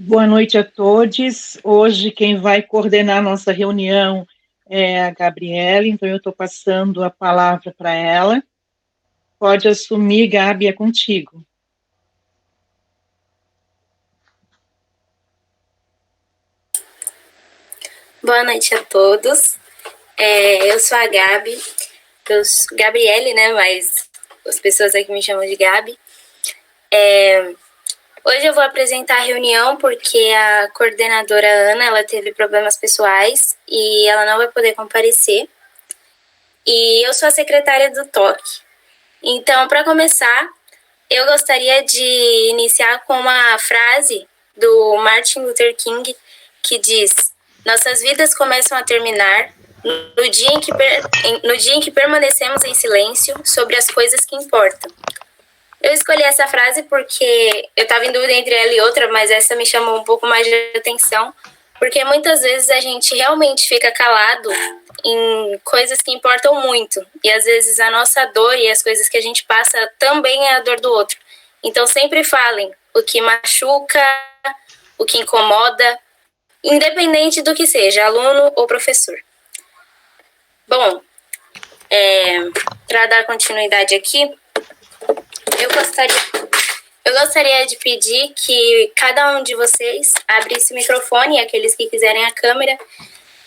Boa noite a todos. Hoje quem vai coordenar nossa reunião é a Gabriela, então eu estou passando a palavra para ela. Pode assumir, Gabi, é contigo. Boa noite a todos. Eu sou a Gabi, Gabriele, né? Mas as pessoas aqui me chamam de Gabi. Hoje eu vou apresentar a reunião porque a coordenadora Ana, ela teve problemas pessoais e ela não vai poder comparecer. E eu sou a secretária do TOC. Então, para começar, eu gostaria de iniciar com uma frase do Martin Luther King que diz: nossas vidas começam a terminar no dia em que permanecemos em silêncio sobre as coisas que importam. Eu escolhi essa frase porque eu estava em dúvida entre ela e outra, mas essa me chamou um pouco mais de atenção, porque muitas vezes a gente realmente fica calado em coisas que importam muito, e às vezes a nossa dor e as coisas que a gente passa também é a dor do outro. Então sempre falem o que machuca, o que incomoda, independente do que seja, aluno ou professor. Bom, para dar continuidade aqui, eu gostaria de pedir que cada um de vocês abrisse o microfone, aqueles que quiserem a câmera,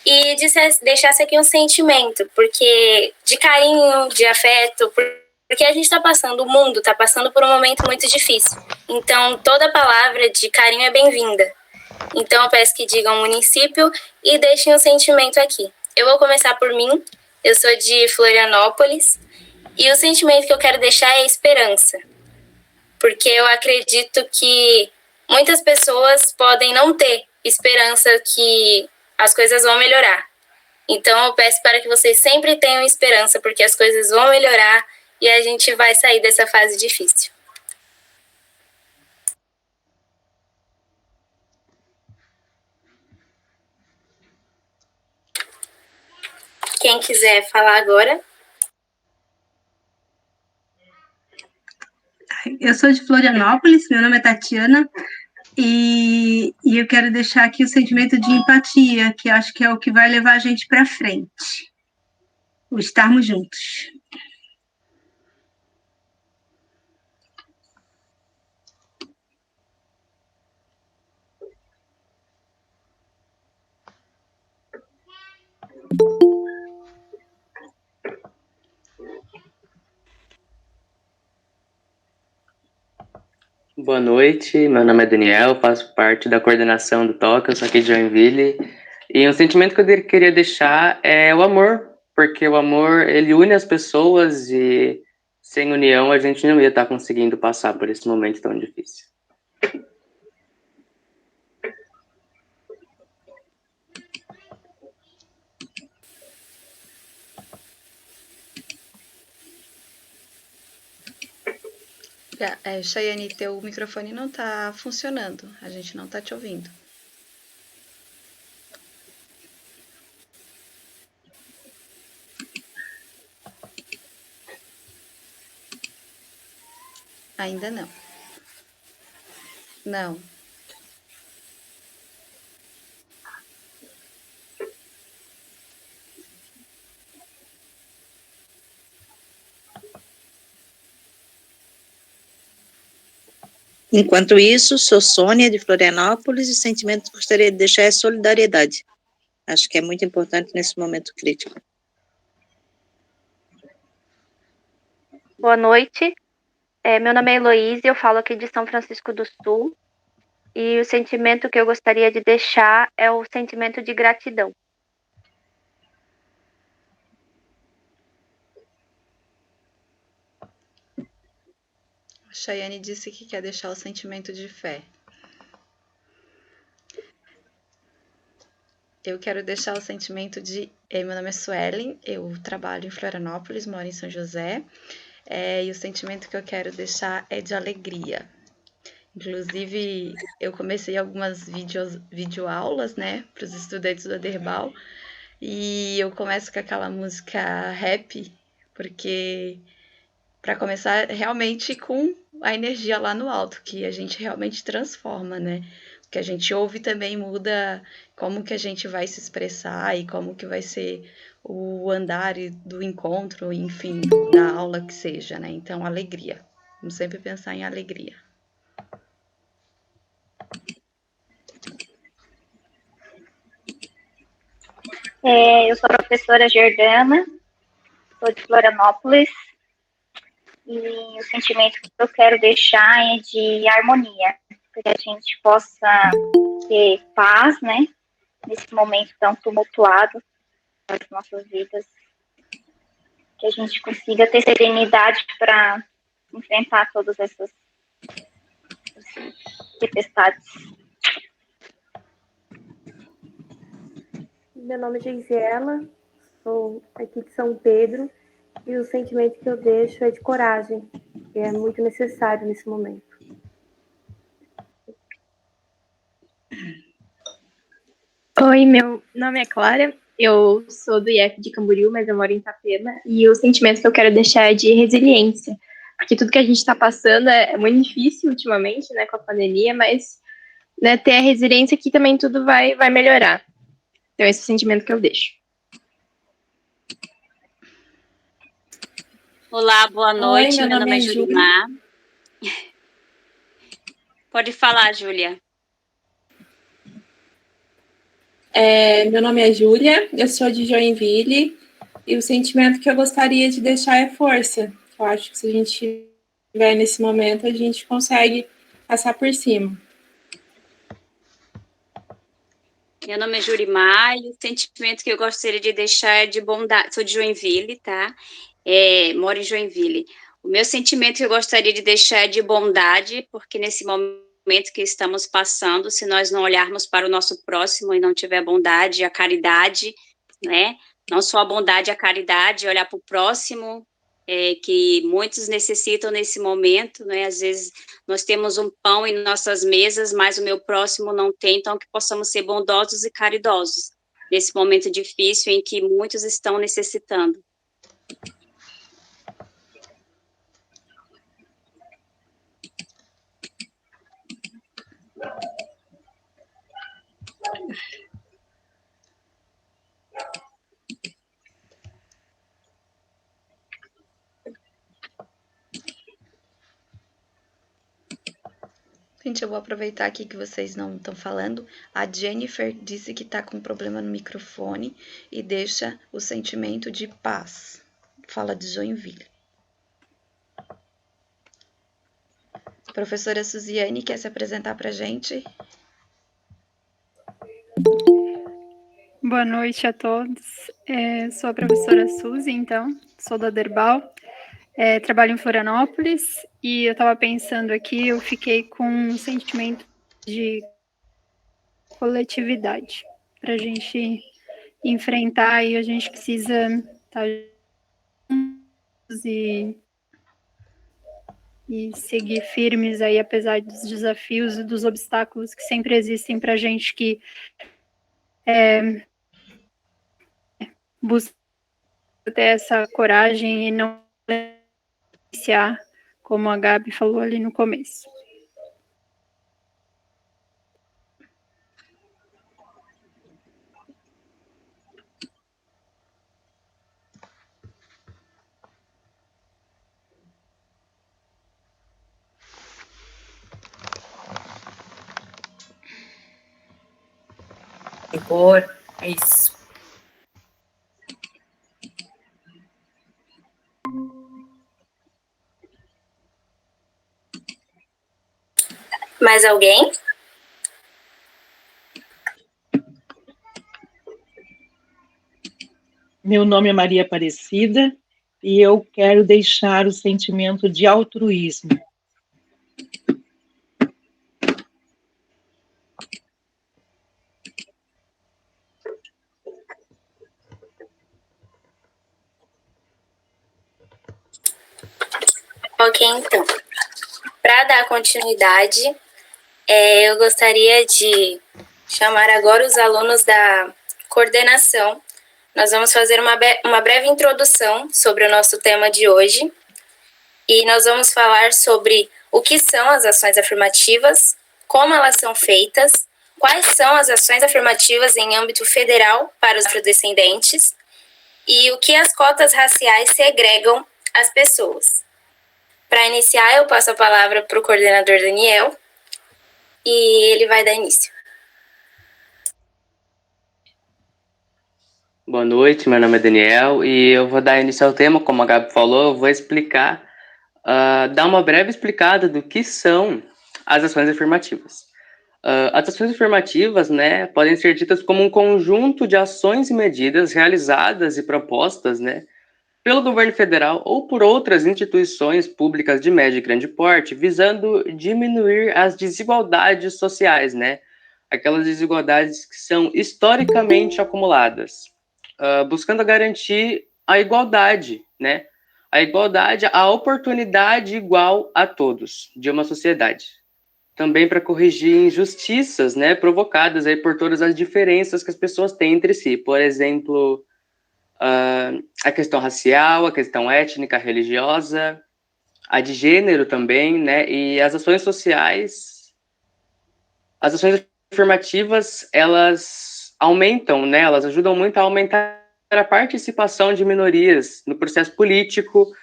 e deixasse aqui um sentimento, porque de carinho, de afeto, porque a gente está passando, o mundo está passando por um momento muito difícil. Então, toda palavra de carinho é bem-vinda. Então, eu peço que digam município e deixem um sentimento aqui. Eu vou começar por mim. Eu sou de Florianópolis e o sentimento que eu quero deixar é esperança. Porque eu acredito que muitas pessoas podem não ter esperança que as coisas vão melhorar. Então, eu peço para que vocês sempre tenham esperança, porque as coisas vão melhorar e a gente vai sair dessa fase difícil. Quem quiser falar agora? Eu sou de Florianópolis, meu nome é Tatiana, e eu quero deixar aqui o sentimento de empatia, que acho que é o que vai levar a gente para frente, o estarmos juntos. Boa noite, meu nome é Daniel, faço parte da coordenação do TOC, eu sou aqui de Joinville. E um sentimento que eu queria deixar é o amor, porque o amor, ele une as pessoas e sem união a gente não ia estar conseguindo passar por esse momento tão difícil. Chayane, teu microfone não está funcionando, a gente não está te ouvindo. Ainda não. Não. Enquanto isso, sou Sônia, de Florianópolis, e o sentimento que gostaria de deixar é solidariedade. Acho que é muito importante nesse momento crítico. Boa noite, meu nome é Heloísa, eu falo aqui de São Francisco do Sul, e o sentimento que eu gostaria de deixar é o sentimento de gratidão. A Chayane disse que quer deixar o sentimento de fé. Eu quero deixar o sentimento de... Meu nome é Suelen, eu trabalho em Florianópolis, moro em São José, e o sentimento que eu quero deixar é de alegria. Inclusive, eu comecei algumas videoaulas, né, para os estudantes do Aderbal, e eu começo com aquela música rap, porque para começar realmente com a energia lá no alto, que a gente realmente transforma, né? O que a gente ouve também muda como que a gente vai se expressar e como que vai ser o andar do encontro, enfim, da aula que seja, né? Então, alegria. Vamos sempre pensar em alegria. Eu sou a professora Jordana, sou de Florianópolis, e o sentimento que eu quero deixar é de harmonia, para que a gente possa ter paz, né, nesse momento tão tumultuado das nossas vidas, que a gente consiga ter serenidade para enfrentar todas essas tempestades. Meu nome é Geisiela, sou aqui de São Pedro, e o sentimento que eu deixo é de coragem, que é muito necessário nesse momento. Oi, meu nome é Clara, eu sou do IF de Camboriú, mas eu moro em Itapema, e o sentimento que eu quero deixar é de resiliência, porque tudo que a gente está passando é muito difícil ultimamente, né, com a pandemia, mas, né, ter a resiliência que também tudo vai melhorar. Então, esse é o sentimento que eu deixo. Olá, boa noite. Oi, meu nome é Julimar. Pode falar, Júlia. Meu nome é Júlia, eu sou de Joinville, e o sentimento que eu gostaria de deixar é força. Eu acho que se a gente estiver nesse momento, a gente consegue passar por cima. Meu nome é Julimar, e o sentimento que eu gostaria de deixar é de bondade. Sou de Joinville, tá? Moro em Joinville. O meu sentimento que eu gostaria de deixar é de bondade, porque nesse momento que estamos passando, se nós não olharmos para o nosso próximo e não tiver bondade, a caridade, né? Não só a bondade, a caridade, olhar para o próximo, que muitos necessitam nesse momento, né? Às vezes nós temos um pão em nossas mesas, mas o meu próximo não tem, então que possamos ser bondosos e caridosos nesse momento difícil em que muitos estão necessitando. Gente, eu vou aproveitar aqui que vocês não estão falando. A Jennifer disse que está com problema no microfone e deixa o sentimento de paz. Fala de Joinville. Professora Suziane, quer se apresentar para a gente? Boa noite a todos. Sou a professora Suzy, então, sou da Derbal, trabalho em Florianópolis, e eu estava pensando aqui, eu fiquei com um sentimento de coletividade para a gente enfrentar, e a gente precisa estar juntos e seguir firmes aí, apesar dos desafios e dos obstáculos que sempre existem para a gente que busca ter essa coragem e não iniciar, como a Gabi falou ali no começo. É isso. Mais alguém? Meu nome é Maria Aparecida e eu quero deixar o sentimento de altruísmo. Ok, então. Para dar continuidade, eu gostaria de chamar agora os alunos da coordenação. Nós vamos fazer uma breve introdução sobre o nosso tema de hoje. E nós vamos falar sobre o que são as ações afirmativas, como elas são feitas, quais são as ações afirmativas em âmbito federal para os afrodescendentes e o que as cotas raciais segregam as pessoas. Para iniciar, eu passo a palavra para o coordenador Daniel e ele vai dar início. Boa noite, meu nome é Daniel e eu vou dar início ao tema, como a Gabi falou, eu vou explicar, dar uma breve explicada do que são as ações afirmativas. As ações afirmativas, né, podem ser ditas como um conjunto de ações e medidas realizadas e propostas, né, pelo governo federal ou por outras instituições públicas de médio e grande porte, visando diminuir as desigualdades sociais, né, aquelas desigualdades que são historicamente acumuladas. Buscando garantir a igualdade, né? A igualdade, a oportunidade igual a todos de uma sociedade. Também para corrigir injustiças, né, provocadas aí por todas as diferenças que as pessoas têm entre si. Por exemplo, a questão racial, a questão étnica, religiosa, a de gênero também, né? E as ações sociais, as ações afirmativas, elas aumentam, né? Elas ajudam muito a aumentar a participação de minorias no processo político,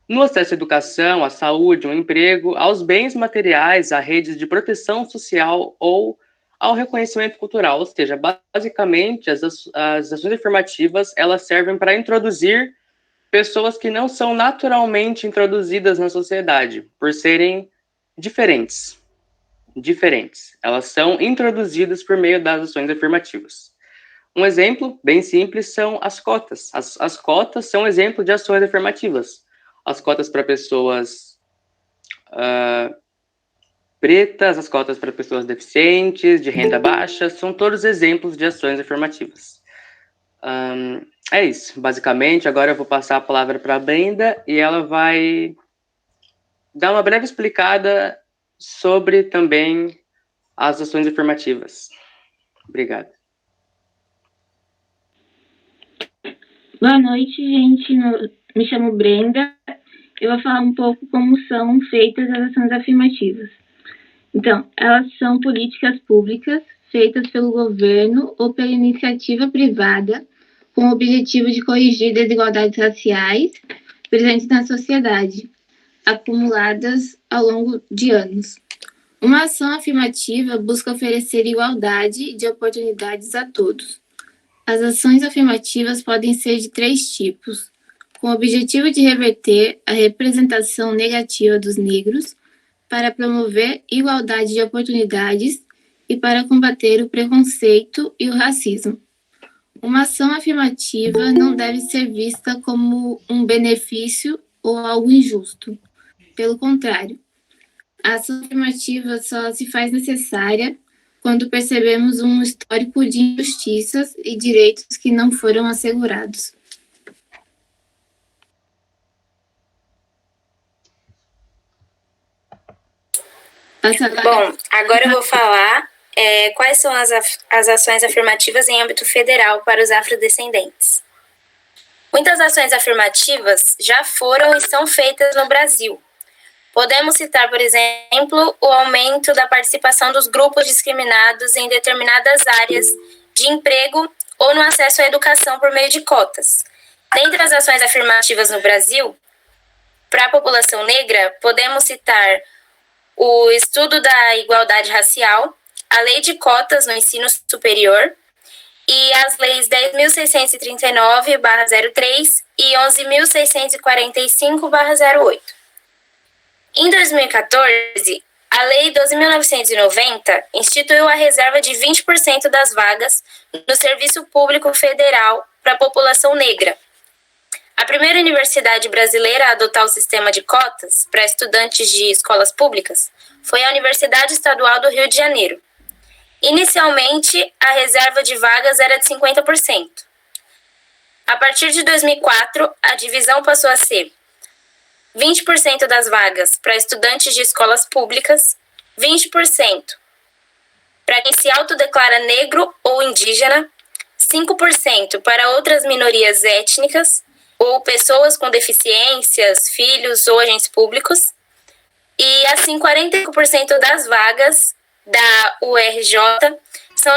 no acesso à educação, à saúde, ao emprego, aos bens materiais, a redes de proteção social ou ao reconhecimento cultural. Ou seja, basicamente, as ações afirmativas, elas servem para introduzir pessoas que não são naturalmente introduzidas na sociedade, por serem diferentes. Elas são introduzidas por meio das ações afirmativas. Um exemplo bem simples são as cotas. As cotas são um exemplo de ações afirmativas. As cotas para pessoas pretas, as cotas para pessoas deficientes, de renda baixa, são todos exemplos de ações afirmativas. É isso, basicamente. Agora eu vou passar a palavra para a Brenda e ela vai dar uma breve explicada sobre também as ações afirmativas. Obrigado. Boa noite, gente. Me chamo Brenda. Eu vou falar um pouco como são feitas as ações afirmativas. Então, elas são políticas públicas feitas pelo governo ou pela iniciativa privada com o objetivo de corrigir desigualdades raciais presentes na sociedade, acumuladas ao longo de anos. Uma ação afirmativa busca oferecer igualdade de oportunidades a todos. As ações afirmativas podem ser de 3 tipos, com o objetivo de reverter a representação negativa dos negros, para promover igualdade de oportunidades e para combater o preconceito e o racismo. Uma ação afirmativa não deve ser vista como um benefício ou algo injusto. Pelo contrário, a ação afirmativa só se faz necessária quando percebemos um histórico de injustiças e direitos que não foram assegurados. Bom, agora eu vou falar quais são as ações afirmativas em âmbito federal para os afrodescendentes. Muitas ações afirmativas já foram e são feitas no Brasil. Podemos citar, por exemplo, o aumento da participação dos grupos discriminados em determinadas áreas de emprego ou no acesso à educação por meio de cotas. Dentre as ações afirmativas no Brasil, para a população negra, podemos citar o estudo da igualdade racial, a lei de cotas no ensino superior e as leis 10.639/03 e 11.645/08. Em 2014, a Lei 12.990 instituiu a reserva de 20% das vagas no Serviço Público Federal para a população negra. A primeira universidade brasileira a adotar o sistema de cotas para estudantes de escolas públicas foi a Universidade Estadual do Rio de Janeiro. Inicialmente, a reserva de vagas era de 50%. A partir de 2004, a divisão passou a ser 20% das vagas para estudantes de escolas públicas, 20% para quem se autodeclara negro ou indígena, 5% para outras minorias étnicas ou pessoas com deficiências, filhos ou agentes públicos, E assim, 45% das vagas da URJ são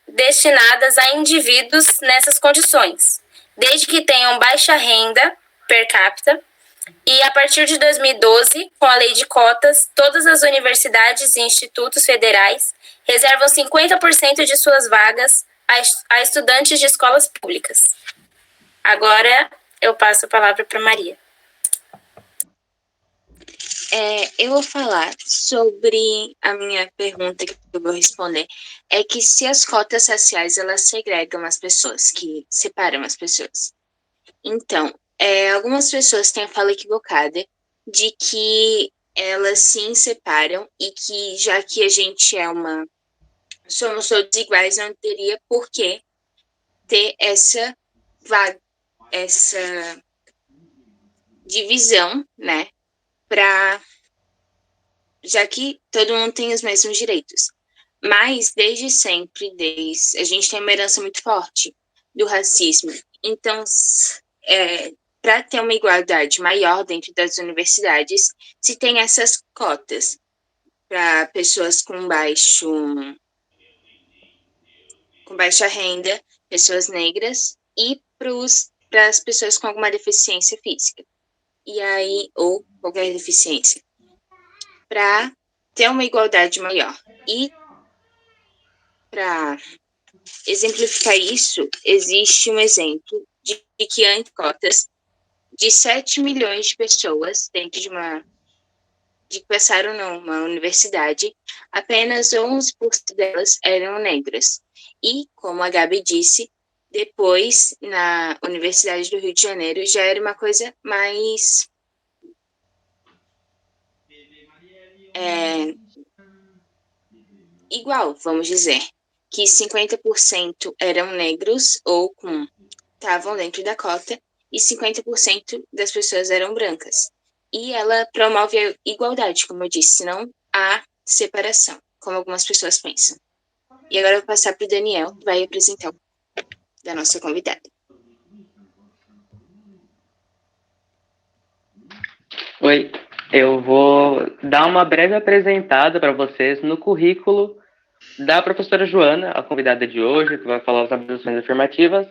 destinadas a indivíduos nessas condições, desde que tenham baixa renda per capita. E a partir de 2012, com a lei de cotas, todas as universidades e institutos federais reservam 50% de suas vagas a estudantes de escolas públicas. Agora eu passo a palavra para Maria. Eu vou falar sobre a minha pergunta que eu vou responder. É que se as cotas raciais, elas segregam as pessoas, que separam as pessoas. Então, algumas pessoas têm a fala equivocada de que elas sim separam e que já que a gente somos todos iguais, não teria por que ter essa divisão, né? Já que todo mundo tem os mesmos direitos. Mas, desde sempre, a gente tem uma herança muito forte do racismo. Então, para ter uma igualdade maior dentro das universidades, se tem essas cotas para pessoas com baixa renda, pessoas negras e para as pessoas com alguma deficiência física. E aí, ou qualquer deficiência, para ter uma igualdade maior. E para exemplificar isso, existe um exemplo de que antes cotas de 7 milhões de pessoas dentro que passaram numa universidade, apenas 11% delas eram negras. E, como a Gabi disse, depois, na Universidade do Rio de Janeiro, já era uma coisa mais igual, vamos dizer, que 50% eram negros ou estavam dentro da cota e 50% das pessoas eram brancas. E ela promove a igualdade, como eu disse, não a separação, como algumas pessoas pensam. E agora eu vou passar para o Daniel, que vai apresentar da nossa convidada. Oi, eu vou dar uma breve apresentada para vocês no currículo da professora Joana, a convidada de hoje, que vai falar sobre as ações afirmativas,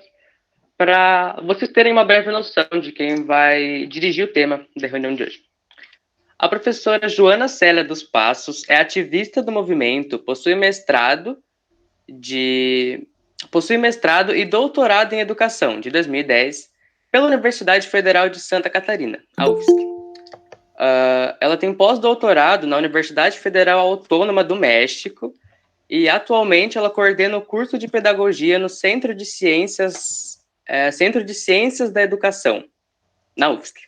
para vocês terem uma breve noção de quem vai dirigir o tema da reunião de hoje. A professora Joana Célia dos Passos é ativista do movimento, possui mestrado e doutorado em educação, de 2010, pela Universidade Federal de Santa Catarina, a UFSC. Ela tem pós-doutorado na Universidade Federal Autônoma do México e atualmente ela coordena o curso de pedagogia no Centro de Ciências da Educação, na UFSC.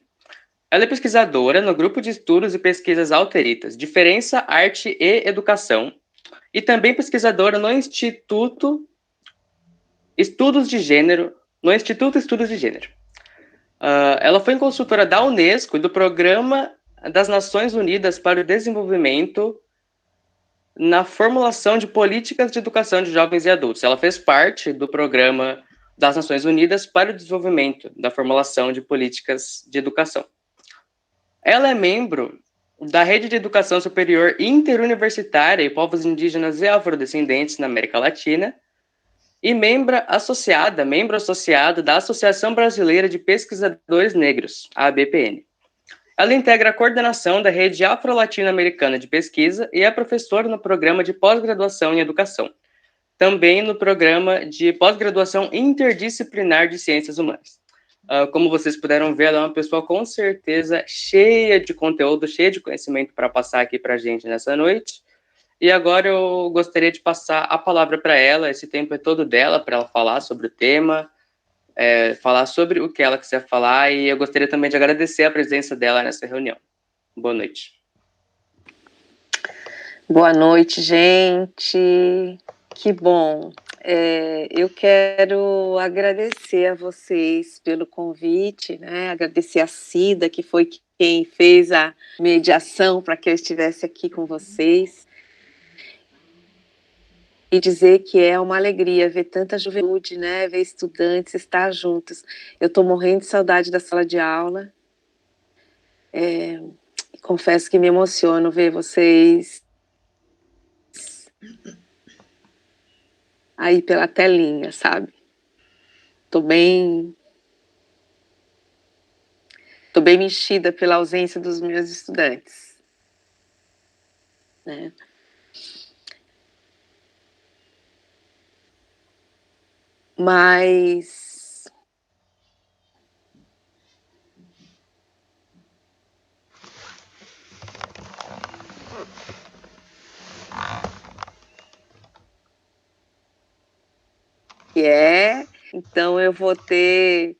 Ela é pesquisadora no grupo de estudos e pesquisas Alteritas, Diferença, Arte e Educação, e também pesquisadora no Instituto Estudos de Gênero. Ela foi consultora da Unesco e do Programa das Nações Unidas para o Desenvolvimento na formulação de políticas de educação de jovens e adultos. Ela fez parte do Programa das Nações Unidas para o Desenvolvimento da formulação de políticas de educação. Ela é membro da Rede de Educação Superior Interuniversitária e Povos Indígenas e Afrodescendentes na América Latina e membro associado da Associação Brasileira de Pesquisadores Negros, a ABPN. Ela integra a coordenação da Rede Afro-Latino-Americana de Pesquisa e é professora no Programa de Pós-Graduação em Educação, também no Programa de Pós-Graduação Interdisciplinar de Ciências Humanas. Como vocês puderam ver, ela é uma pessoa com certeza cheia de conteúdo, cheia de conhecimento para passar aqui para a gente nessa noite. E agora eu gostaria de passar a palavra para ela, esse tempo é todo dela, para ela falar sobre o tema, falar sobre o que ela quiser falar, e eu gostaria também de agradecer a presença dela nessa reunião. Boa noite. Boa noite, gente. Que bom. Eu quero agradecer a vocês pelo convite, né? Agradecer a Cida, que foi quem fez a mediação para que eu estivesse aqui com vocês. E dizer que é uma alegria ver tanta juventude, né? Ver estudantes estar juntos. Eu estou morrendo de saudade da sala de aula. confesso que me emociono ver vocês aí pela telinha, sabe? Tô bem mexida pela ausência dos meus estudantes, né? Mas então eu vou ter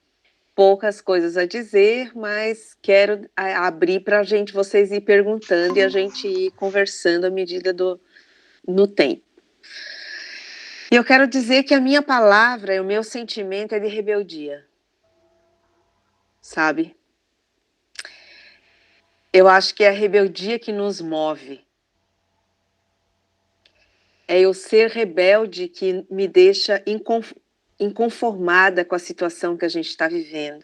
poucas coisas a dizer, mas quero abrir para vocês ir perguntando e a gente ir conversando à medida no tempo. E eu quero dizer que a minha palavra, o meu sentimento é de rebeldia, sabe? Eu acho que é a rebeldia que nos move. É eu ser rebelde que me deixa inconformada com a situação que a gente está vivendo.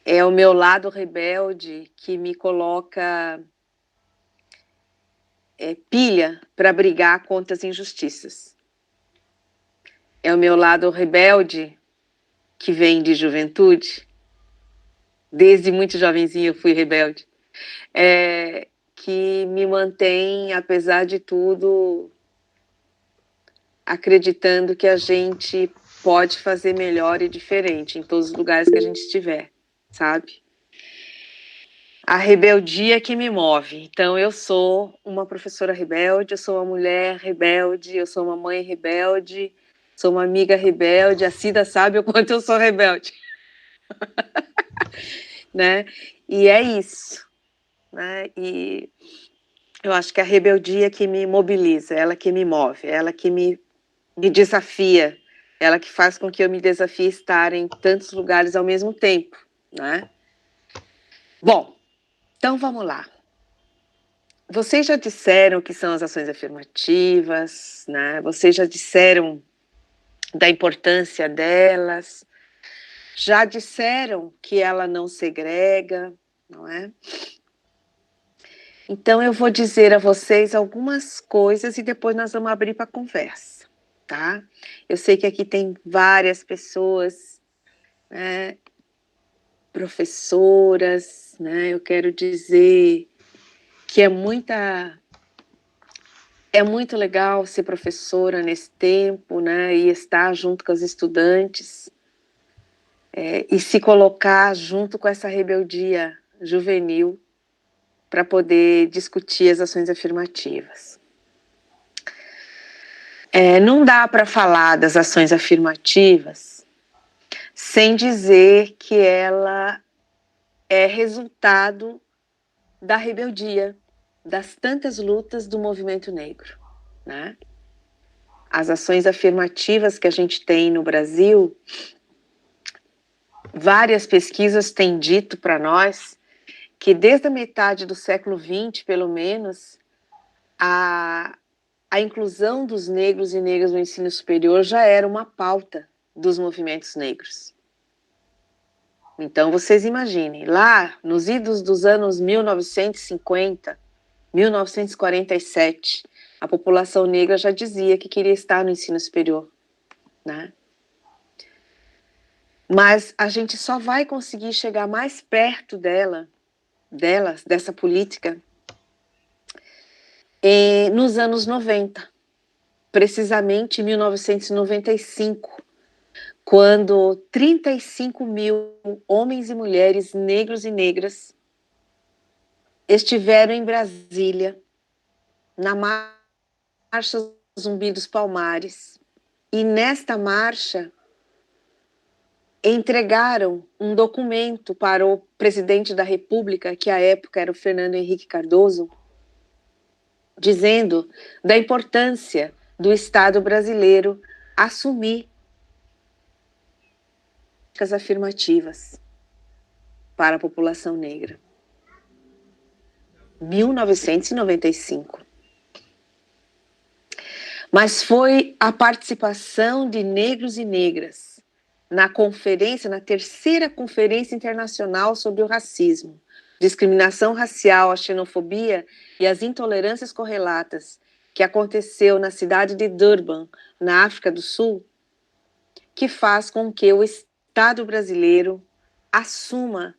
É o meu lado rebelde que me coloca pilha para brigar contra as injustiças. É o meu lado rebelde que vem de juventude. Desde muito jovenzinha eu fui rebelde. Que me mantém, apesar de tudo, acreditando que a gente pode fazer melhor e diferente em todos os lugares que a gente estiver, sabe? A rebeldia que me move. Então, eu sou uma professora rebelde, eu sou uma mulher rebelde, eu sou uma mãe rebelde, sou uma amiga rebelde. A Cida sabe o quanto eu sou rebelde. Né? E é isso. Né? E eu acho que a rebeldia que me mobiliza, ela que me move, ela que me desafia, ela que faz com que eu me desafie a estar em tantos lugares ao mesmo tempo, né? Bom, então vamos lá. Vocês já disseram o que são as ações afirmativas, né? Vocês já disseram da importância delas, já disseram que ela não segrega, não é? Então eu vou dizer a vocês algumas coisas e depois nós vamos abrir para conversa, tá? Eu sei que aqui tem várias pessoas, né, professoras, né? Eu quero dizer que é muito legal ser professora nesse tempo, né? E estar junto com os estudantes e se colocar junto com essa rebeldia juvenil para poder discutir as ações afirmativas. Não dá para falar das ações afirmativas sem dizer que ela é resultado da rebeldia, das tantas lutas do movimento negro, né? As ações afirmativas que a gente tem no Brasil, várias pesquisas têm dito para nós que desde a metade do século XX, pelo menos, a inclusão dos negros e negras no ensino superior já era uma pauta dos movimentos negros. Então, vocês imaginem, lá nos idos dos anos 1950, 1947, a população negra já dizia que queria estar no ensino superior, né? Mas a gente só vai conseguir chegar mais perto dessa política, nos anos 90, precisamente em 1995, quando 35 mil homens e mulheres negros e negras estiveram em Brasília, na Marcha Zumbi dos Palmares, e nesta marcha entregaram um documento para o presidente da República, que à época era o Fernando Henrique Cardoso, dizendo da importância do Estado brasileiro assumir as afirmativas para a população negra. 1995. Mas foi a participação de negros e negras na conferência, na terceira Conferência Internacional sobre o Racismo, discriminação racial, a xenofobia e as intolerâncias correlatas que aconteceu na cidade de Durban, na África do Sul, que faz com que o Estado brasileiro assuma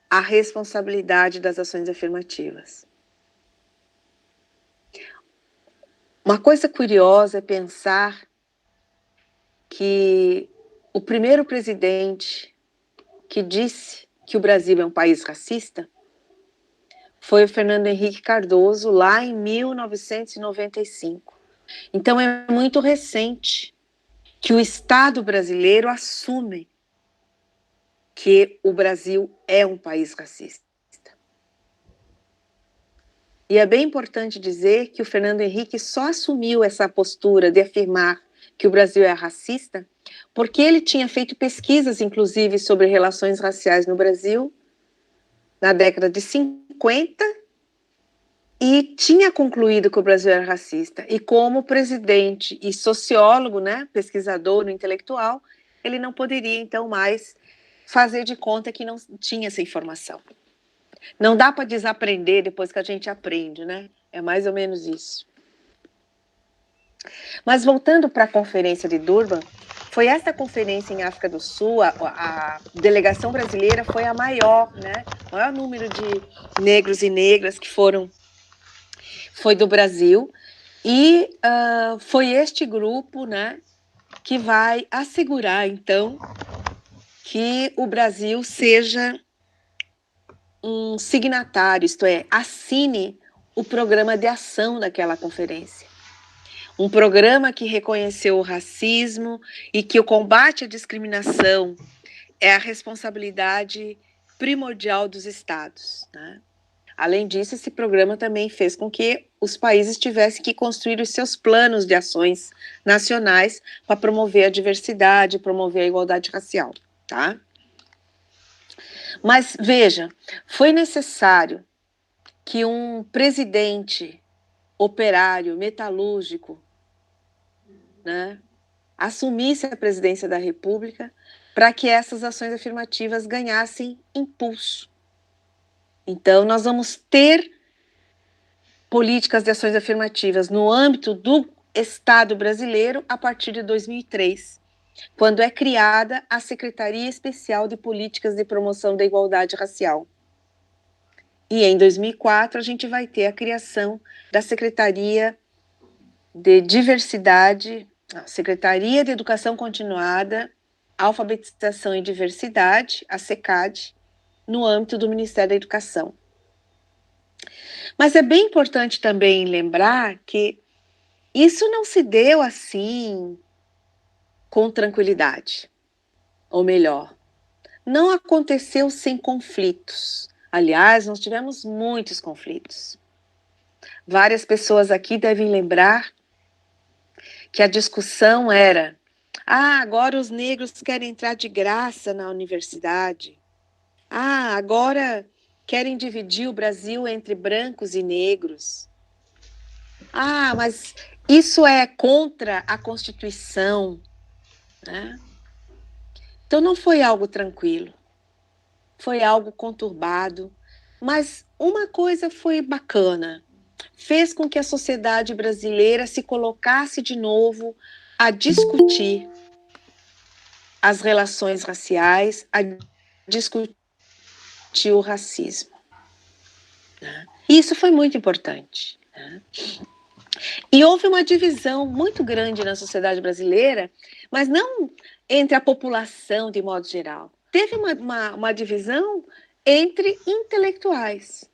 a responsabilidade das ações afirmativas. Uma coisa curiosa é pensar que o primeiro presidente que disse que o Brasil é um país racista foi o Fernando Henrique Cardoso, lá em 1995. Então é muito recente que o Estado brasileiro assume que o Brasil é um país racista. E é bem importante dizer que o Fernando Henrique só assumiu essa postura de afirmar que o Brasil é racista porque ele tinha feito pesquisas, inclusive, sobre relações raciais no Brasil, na década de 50, e tinha concluído que o Brasil era racista. E como presidente e sociólogo, né, pesquisador, intelectual, ele não poderia, então, mais fazer de conta que não tinha essa informação. Não dá para desaprender depois que a gente aprende, né? É mais ou menos isso. Mas voltando para a conferência de Durban, foi essa conferência em África do Sul, a delegação brasileira foi a maior, né? O maior número de negros e negras que foi do Brasil, e foi este grupo, né, que vai assegurar, então, que o Brasil seja um signatário, isto é, assine o programa de ação daquela conferência. Um programa que reconheceu o racismo e que o combate à discriminação é a responsabilidade primordial dos estados, né? Além disso, esse programa também fez com que os países tivessem que construir os seus planos de ações nacionais para promover a diversidade, promover a igualdade racial, tá? Mas, veja, foi necessário que um presidente operário, metalúrgico, né, assumisse a presidência da República para que essas ações afirmativas ganhassem impulso. Então, nós vamos ter políticas de ações afirmativas no âmbito do Estado brasileiro a partir de 2003, quando é criada a Secretaria Especial de Políticas de Promoção da Igualdade Racial. E em 2004 a gente vai ter a criação da Secretaria de Diversidade, Secretaria de Educação Continuada, Alfabetização e Diversidade, a SECAD, no âmbito do Ministério da Educação. Mas é bem importante também lembrar que isso não se deu assim com tranquilidade. Ou melhor, não aconteceu sem conflitos. Aliás, nós tivemos muitos conflitos. Várias pessoas aqui devem lembrar que a discussão era: agora os negros querem entrar de graça na universidade. Agora querem dividir o Brasil entre brancos e negros. Mas isso é contra a Constituição, né? Então não foi algo tranquilo, foi algo conturbado, mas uma coisa foi bacana, fez com que a sociedade brasileira se colocasse de novo a discutir as relações raciais, a discutir o racismo, né? E isso foi muito importante, né? E houve uma divisão muito grande na sociedade brasileira, mas não entre a população de modo geral. Teve uma divisão entre intelectuais.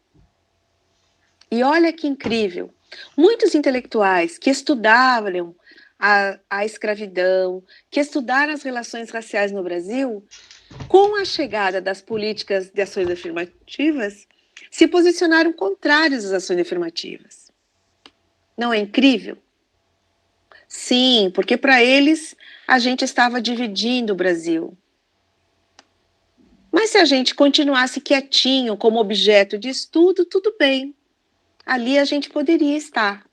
E olha que incrível, muitos intelectuais que estudavam a escravidão, que estudaram as relações raciais no Brasil, com a chegada das políticas de ações afirmativas, se posicionaram contrários às ações afirmativas. Não é incrível? Sim, porque para eles a gente estava dividindo o Brasil. Mas se a gente continuasse quietinho como objeto de estudo, tudo bem. Ali a gente poderia estar.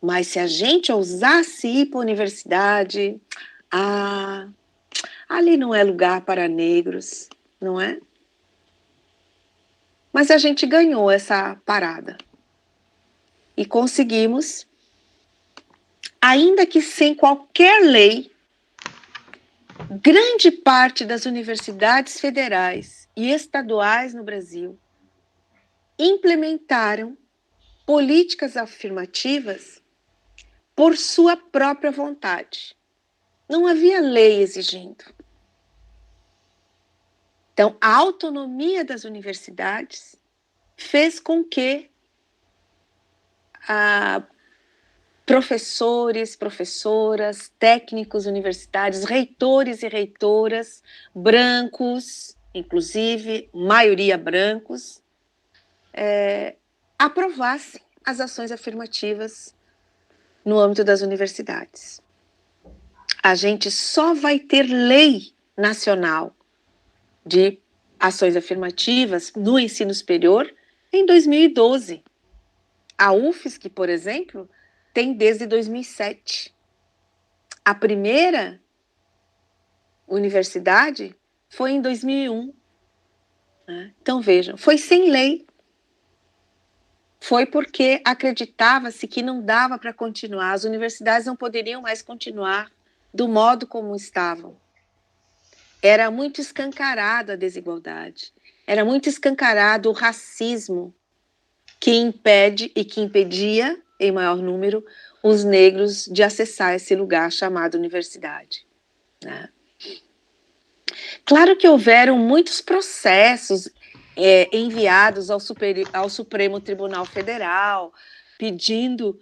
Mas se a gente ousasse ir para a universidade, ali não é lugar para negros, não é? mas a gente ganhou essa parada. E conseguimos, ainda que sem qualquer lei, grande parte das universidades federais e estaduais no Brasil implementaram políticas afirmativas por sua própria vontade. Não havia lei exigindo. Então, a autonomia das universidades fez com que professores, professoras, técnicos universitários, reitores e reitoras, brancos, inclusive, maioria brancos, aprovassem as ações afirmativas no âmbito das universidades. A gente só vai ter lei nacional de ações afirmativas no ensino superior em 2012. A UFSC, por exemplo, tem desde 2007. A primeira universidade foi em 2001. Né? Então, vejam, foi sem lei. Foi porque acreditava-se que não dava para continuar, as universidades não poderiam mais continuar do modo como estavam. Era muito escancarada a desigualdade, era muito escancarado o racismo que impede e que impedia, em maior número, os negros de acessar esse lugar chamado universidade. Né? Claro que houveram muitos processos enviados ao Supremo Tribunal Federal, pedindo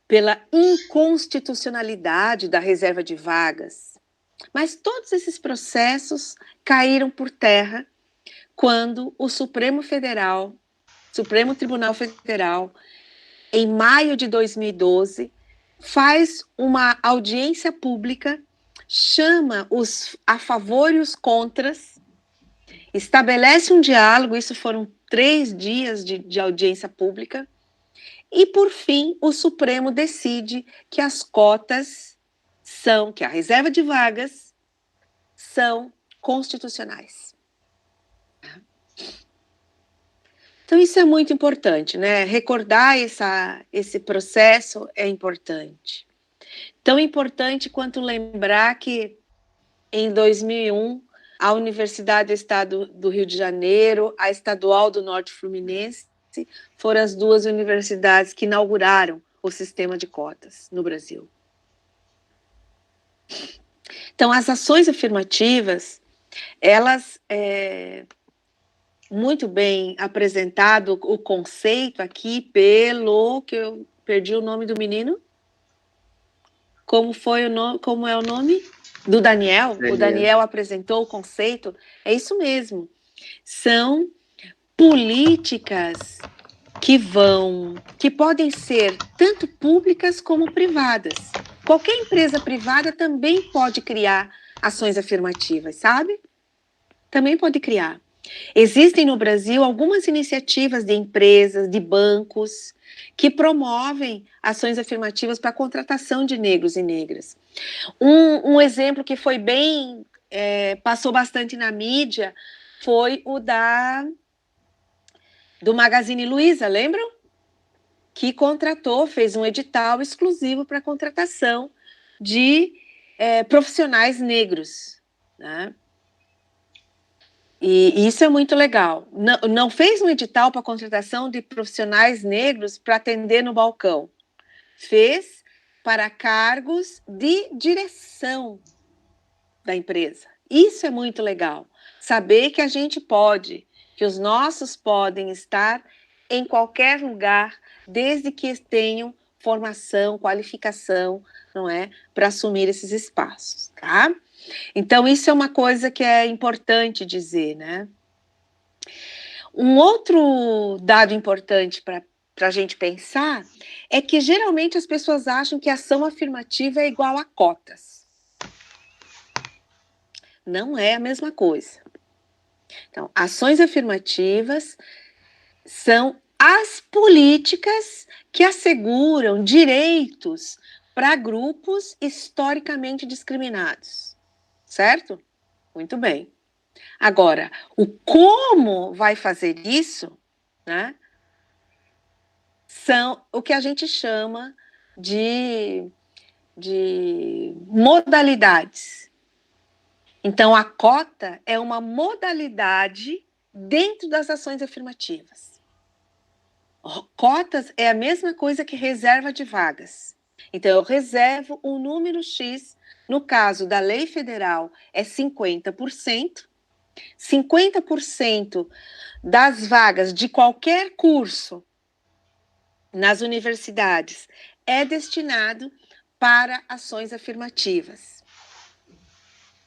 pela inconstitucionalidade da reserva de vagas. Mas todos esses processos caíram por terra quando o Supremo Tribunal Federal, em maio de 2012, faz uma audiência pública, chama os a favor e os contras, estabelece um diálogo, isso foram 3 dias de audiência pública, e, por fim, o Supremo decide que as cotas que a reserva de vagas são constitucionais. Então, isso é muito importante, né? Recordar esse processo é importante. Tão importante quanto lembrar que, em 2001, a Universidade do Estado do Rio de Janeiro, a Estadual do Norte Fluminense, foram as 2 universidades que inauguraram o sistema de cotas no Brasil. Então, as ações afirmativas, elas, muito bem apresentado o conceito aqui que eu perdi o nome do menino. Como é o nome? Do Daniel. O Daniel apresentou o conceito. É isso mesmo. São políticas que podem ser tanto públicas como privadas. Qualquer empresa privada também pode criar ações afirmativas, sabe? Também pode criar. Existem no Brasil algumas iniciativas de empresas, de bancos, que promovem ações afirmativas para a contratação de negros e negras. Um exemplo que foi passou bastante na mídia, foi o do Magazine Luiza, lembram? Que fez um edital exclusivo para a contratação de profissionais negros. Né? E isso é muito legal. Não fez um edital para a contratação de profissionais negros para atender no balcão. Fez para cargos de direção da empresa. Isso é muito legal. Saber que a gente pode, que os nossos podem estar em qualquer lugar, desde que tenham formação, qualificação, não é, para assumir esses espaços, tá? Então, isso é uma coisa que é importante dizer, né? Um outro dado importante para a gente pensar é que, geralmente, as pessoas acham que ação afirmativa é igual a cotas. Não é a mesma coisa. Então, ações afirmativas são as políticas que asseguram direitos para grupos historicamente discriminados, certo? Muito bem. Agora, o como vai fazer isso né, são o que a gente chama de modalidades. Então, a cota é uma modalidade dentro das ações afirmativas. Cotas é a mesma coisa que reserva de vagas. Então, eu reservo um número X, no caso da lei federal é 50%. 50% das vagas de qualquer curso nas universidades é destinado para ações afirmativas.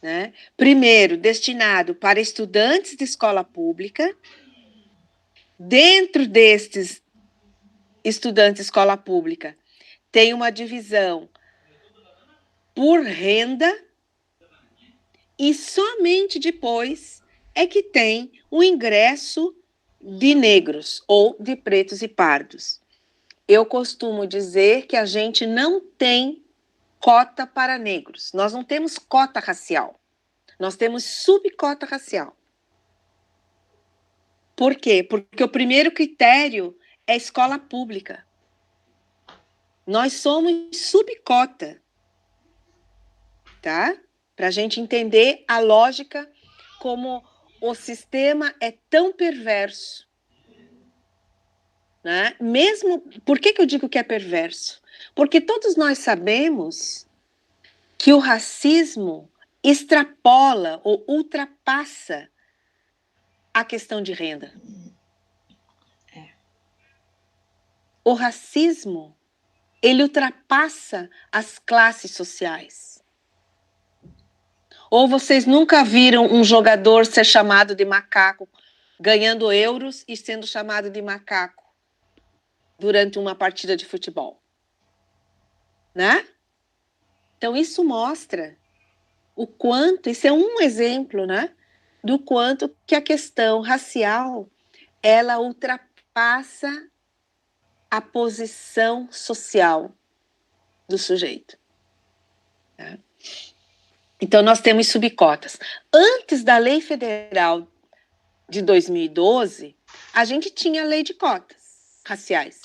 Né? Primeiro, destinado para estudantes de escola pública. Dentro destes estudantes de escola pública, tem uma divisão por renda e somente depois é que tem o ingresso de negros ou de pretos e pardos. Eu costumo dizer que a gente não tem cota para negros. Nós não temos cota racial. Nós temos subcota racial. Por quê? Porque o primeiro critério é escola pública. Nós somos subcota. Tá? Para a gente entender a lógica como o sistema é tão perverso. Né? Mesmo, por que eu digo que é perverso? Porque todos nós sabemos que o racismo extrapola ou ultrapassa a questão de renda. O racismo, ele ultrapassa as classes sociais. Ou vocês nunca viram um jogador ser chamado de macaco, ganhando euros e sendo chamado de macaco durante uma partida de futebol? Né? Então, isso mostra o quanto, isso é um exemplo, né, do quanto que a questão racial, ela ultrapassa a posição social do sujeito. Tá? Então, nós temos subcotas. Antes da Lei Federal de 2012, a gente tinha a lei de cotas raciais.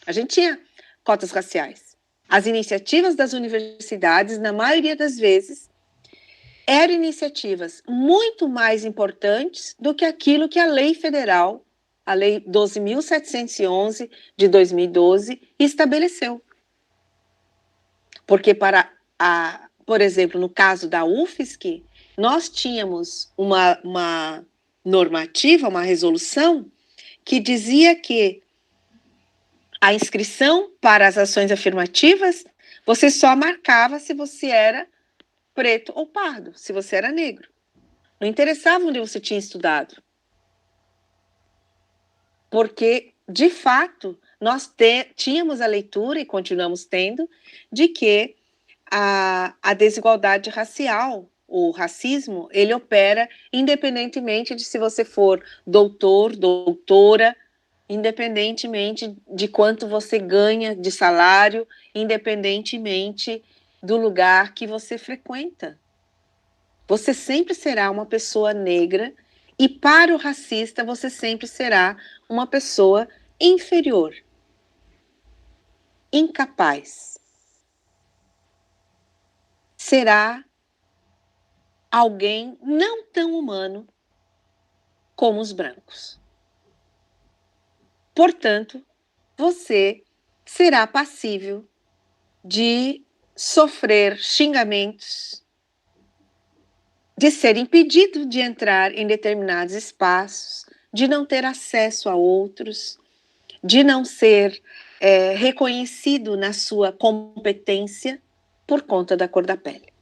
A gente tinha cotas raciais. As iniciativas das universidades, na maioria das vezes, eram iniciativas muito mais importantes do que aquilo que a lei federal, a lei 12.711 de 2012, estabeleceu. Porque por exemplo, no caso da UFSC, nós tínhamos uma normativa, uma resolução, que dizia que a inscrição para as ações afirmativas, você só marcava se você era preto ou pardo, se você era negro. Não interessava onde você tinha estudado. Porque, de fato, nós tínhamos a leitura, e continuamos tendo, de que a desigualdade racial, o racismo, ele opera independentemente de se você for doutor, doutora, independentemente de quanto você ganha de salário, independentemente do lugar que você frequenta. Você sempre será uma pessoa negra e, para o racista, você sempre será uma pessoa inferior, incapaz. Será alguém não tão humano como os brancos. Portanto, você será passível de sofrer xingamentos, de ser impedido de entrar em determinados espaços, de não ter acesso a outros, de não ser reconhecido na sua competência por conta da cor da pele.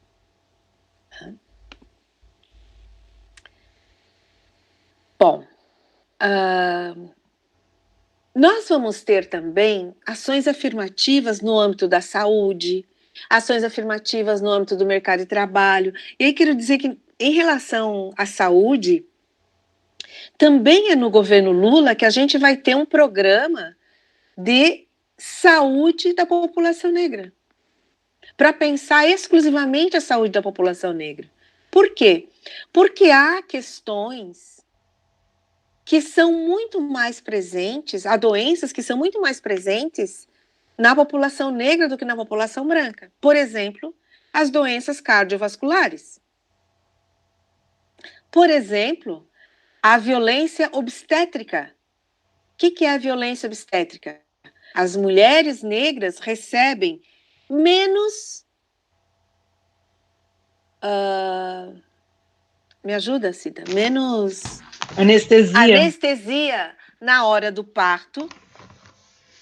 Bom, nós vamos ter também ações afirmativas no âmbito da saúde, ações afirmativas no âmbito do mercado de trabalho. E aí quero dizer que, em relação à saúde, também é no governo Lula que a gente vai ter um programa de saúde da população negra, para pensar exclusivamente a saúde da população negra. Por quê? Porque há questões que são muito mais presentes, há doenças que são muito mais presentes na população negra do que na população branca. Por exemplo, as doenças cardiovasculares. Por exemplo, a violência obstétrica. O que é a violência obstétrica? As mulheres negras recebem menos... me ajuda, Cida? Menos... Anestesia na hora do parto,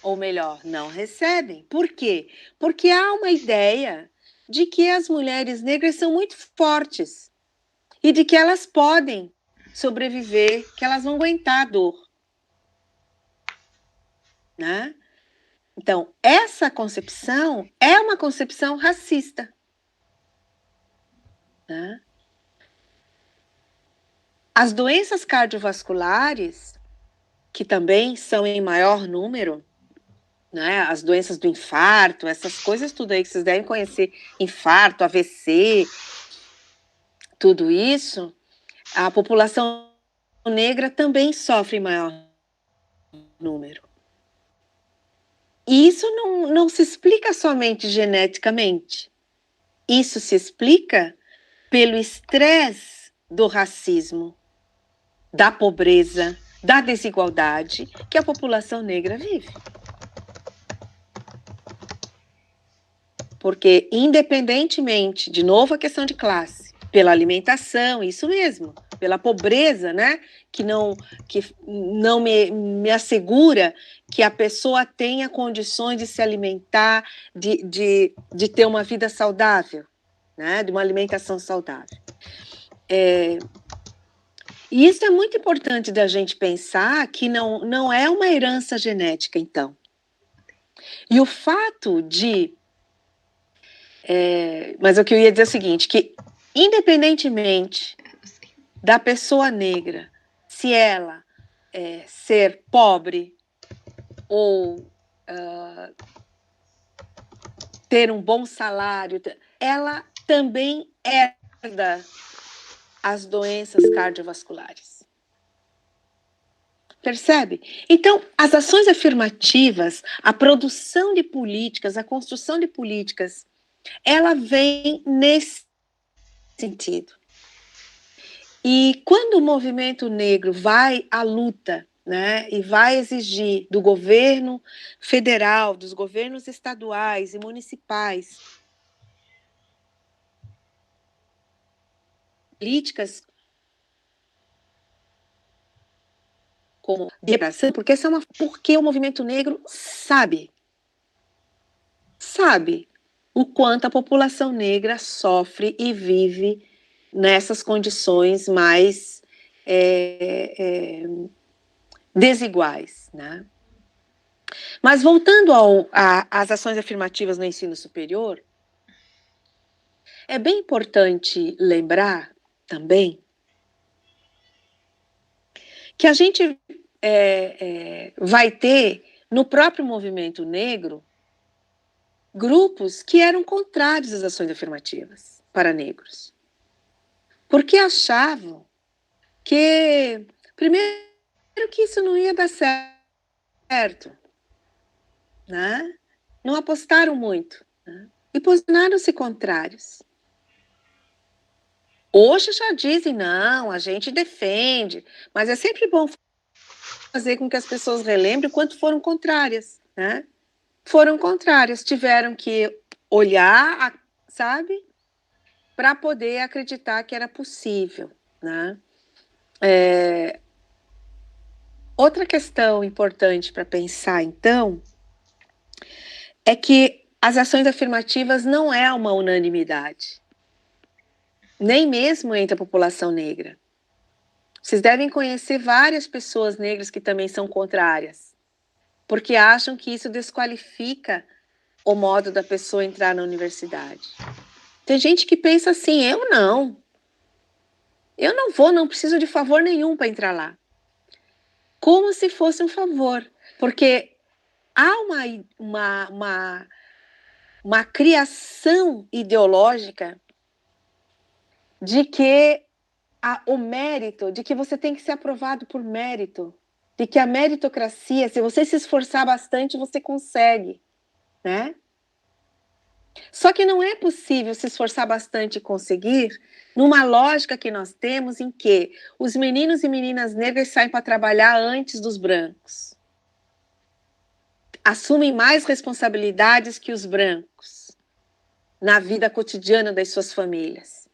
ou melhor, não recebem. Por quê? Porque há uma ideia de que as mulheres negras são muito fortes e de que elas podem sobreviver, que elas vão aguentar a dor. Né? Então, essa concepção é uma concepção racista. Né? As doenças cardiovasculares, que também são em maior número, né? As doenças do infarto, essas coisas tudo aí que vocês devem conhecer, infarto, AVC, tudo isso, a população negra também sofre em maior número. E isso não se explica somente geneticamente. Isso se explica pelo estresse do racismo, da pobreza, da desigualdade que a população negra vive. Porque, independentemente, de novo a questão de classe, pela alimentação, isso mesmo, pela pobreza, né? Que não me assegura que a pessoa tenha condições de se alimentar, de ter uma vida saudável, né? De uma alimentação saudável. E isso é muito importante da gente pensar que não é uma herança genética, então. E o fato de... mas o que eu ia dizer é o seguinte, que independentemente da pessoa negra, se ela ser pobre ou ter um bom salário, ela também herda as doenças cardiovasculares. Percebe? Então, as ações afirmativas, a produção de políticas, a construção de políticas, ela vem nesse sentido. E quando o movimento negro vai à luta, né, e vai exigir do governo federal, dos governos estaduais e municipais, políticas como liberação, porque o movimento negro sabe o quanto a população negra sofre e vive nessas condições mais desiguais, né? Mas voltando às ações afirmativas no ensino superior, é bem importante lembrar também que a gente vai ter no próprio movimento negro grupos que eram contrários às ações afirmativas para negros. Porque achavam que, primeiro, que isso não ia dar certo, né? Não apostaram muito, né? E posicionaram-se contrários. Hoje já dizem, não, a gente defende, mas é sempre bom fazer com que as pessoas relembrem o quanto foram contrárias, né? Foram contrárias, tiveram que olhar, sabe, para poder acreditar que era possível, né? Outra questão importante para pensar, então, é que as ações afirmativas não é uma unanimidade, nem mesmo entre a população negra. Vocês devem conhecer várias pessoas negras que também são contrárias, porque acham que isso desqualifica o modo da pessoa entrar na universidade. Tem gente que pensa assim, eu não vou, não preciso de favor nenhum para entrar lá. Como se fosse um favor, porque há uma criação ideológica de que o mérito de que você tem que ser aprovado por mérito, de que a meritocracia, se você se esforçar bastante, você consegue, né? Só que não é possível se esforçar bastante e conseguir numa lógica que nós temos em que os meninos e meninas negras saem para trabalhar antes dos brancos. Assumem mais responsabilidades que os brancos na vida cotidiana das suas famílias.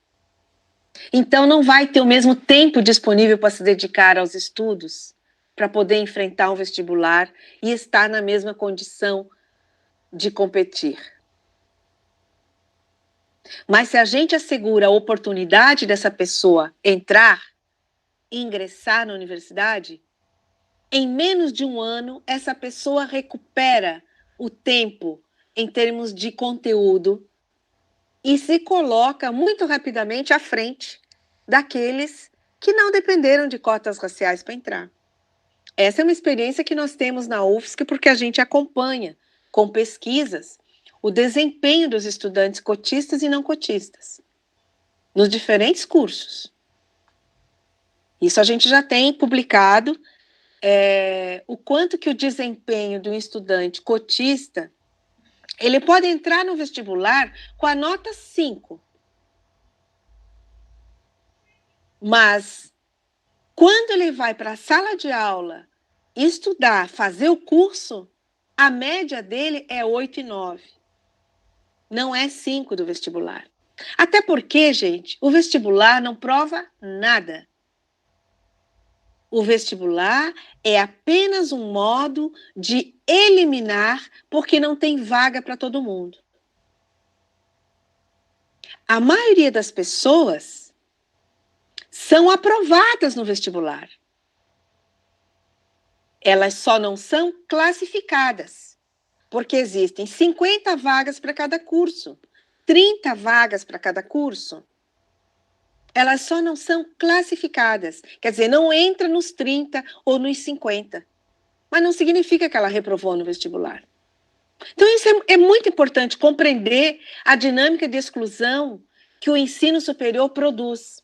Então não vai ter o mesmo tempo disponível para se dedicar aos estudos, para poder enfrentar um vestibular e estar na mesma condição de competir. Mas se a gente assegura a oportunidade dessa pessoa entrar e ingressar na universidade, em menos de um ano, essa pessoa recupera o tempo em termos de conteúdo e se coloca muito rapidamente à frente daqueles que não dependeram de cotas raciais para entrar. Essa é uma experiência que nós temos na UFSC porque a gente acompanha com pesquisas o desempenho dos estudantes cotistas e não cotistas, nos diferentes cursos. Isso a gente já tem publicado, o quanto que o desempenho de um estudante cotista, ele pode entrar no vestibular com a nota 5. Mas, quando ele vai para a sala de aula, estudar, fazer o curso, a média dele é 8,9. Não é 5 do vestibular. Até porque, gente, o vestibular não prova nada. O vestibular é apenas um modo de eliminar, porque não tem vaga para todo mundo. A maioria das pessoas são aprovadas no vestibular. Elas só não são classificadas, porque existem 50 vagas para cada curso, 30 vagas para cada curso. Elas só não são classificadas. Quer dizer, não entra nos 30 ou nos 50. Mas não significa que ela reprovou no vestibular. Então, isso é muito importante, compreender a dinâmica de exclusão que o ensino superior produz.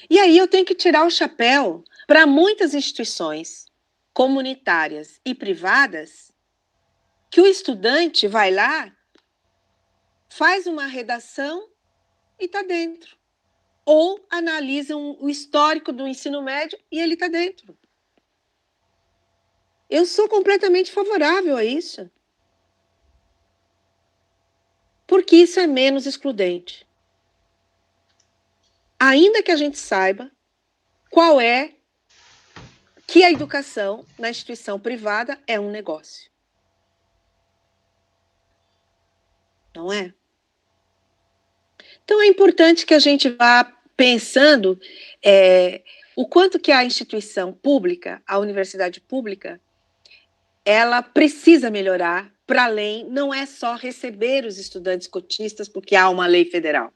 E aí eu tenho que tirar o chapéu para muitas instituições comunitárias e privadas que o estudante vai lá, faz uma redação e está dentro. Ou analisam o histórico do ensino médio e ele está dentro. Eu sou completamente favorável a isso. Porque isso é menos excludente. Ainda que a gente saiba qual é que a educação na instituição privada é um negócio. Não é? Então, é importante que a gente vá pensando o quanto que a instituição pública, a universidade pública, ela precisa melhorar para além, não é só receber os estudantes cotistas, porque há uma lei federal,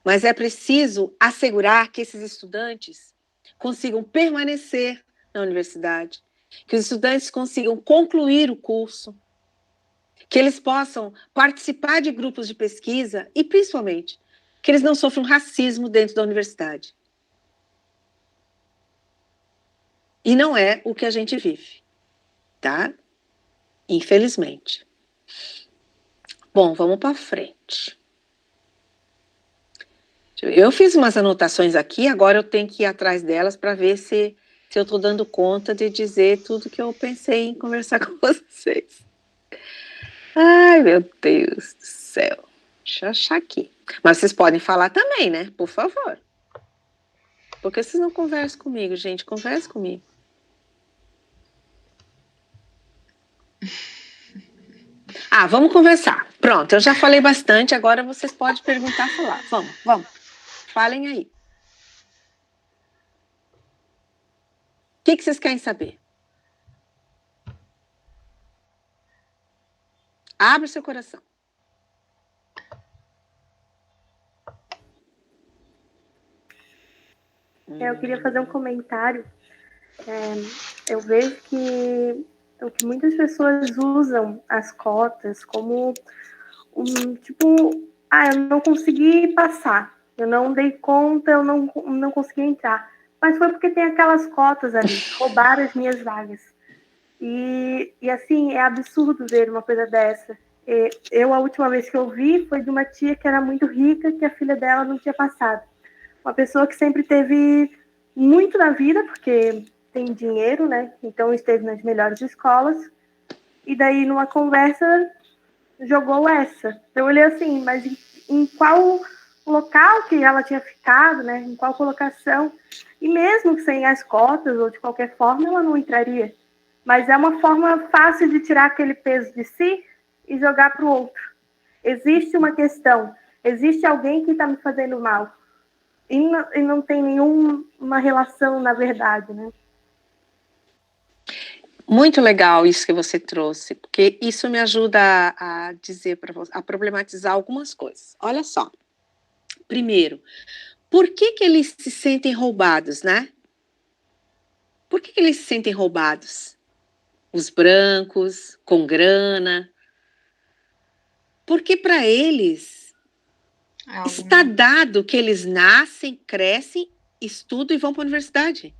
mas é preciso assegurar que esses estudantes consigam permanecer na universidade, que os estudantes consigam concluir o curso, que eles possam participar de grupos de pesquisa e, principalmente, que eles não sofram racismo dentro da universidade. E não é o que a gente vive, tá? Infelizmente. Bom, vamos para frente. Eu fiz umas anotações aqui, agora eu tenho que ir atrás delas para ver se eu estou dando conta de dizer tudo que eu pensei em conversar com vocês. Ai, meu Deus do céu. Deixa eu achar aqui. Mas vocês podem falar também, né? Por favor. Por que vocês não conversam comigo, gente? Conversa comigo. Vamos conversar. Pronto, eu já falei bastante, agora vocês podem perguntar, falar. Vamos. Falem aí. O que vocês querem saber? Abre o seu coração. Eu queria fazer um comentário. Eu vejo que muitas pessoas usam as cotas como eu não consegui passar. Eu não dei conta, eu não consegui entrar. Mas foi porque tem aquelas cotas ali, roubaram as minhas vagas. E assim, é absurdo ver uma coisa dessa. A última vez que eu vi foi de uma tia que era muito rica, que a filha dela não tinha passado. Uma pessoa que sempre teve muito na vida, porque tem dinheiro, né? Então esteve nas melhores escolas. E daí, numa conversa, jogou essa. Eu olhei assim, mas em qual local que ela tinha ficado, né? Em qual colocação? E mesmo que sem as cotas ou de qualquer forma, ela não entraria. Mas é uma forma fácil de tirar aquele peso de si e jogar para o outro. Existe uma questão, existe alguém que está me fazendo mal. E não tem nenhuma relação, na verdade, né? Muito legal isso que você trouxe, porque isso me ajuda a dizer para você, a problematizar algumas coisas. Olha só. Primeiro, por que eles se sentem roubados, né? Por que eles se sentem roubados? Os brancos, com grana. Porque para eles está dado que eles nascem, crescem, estudam e vão para a universidade.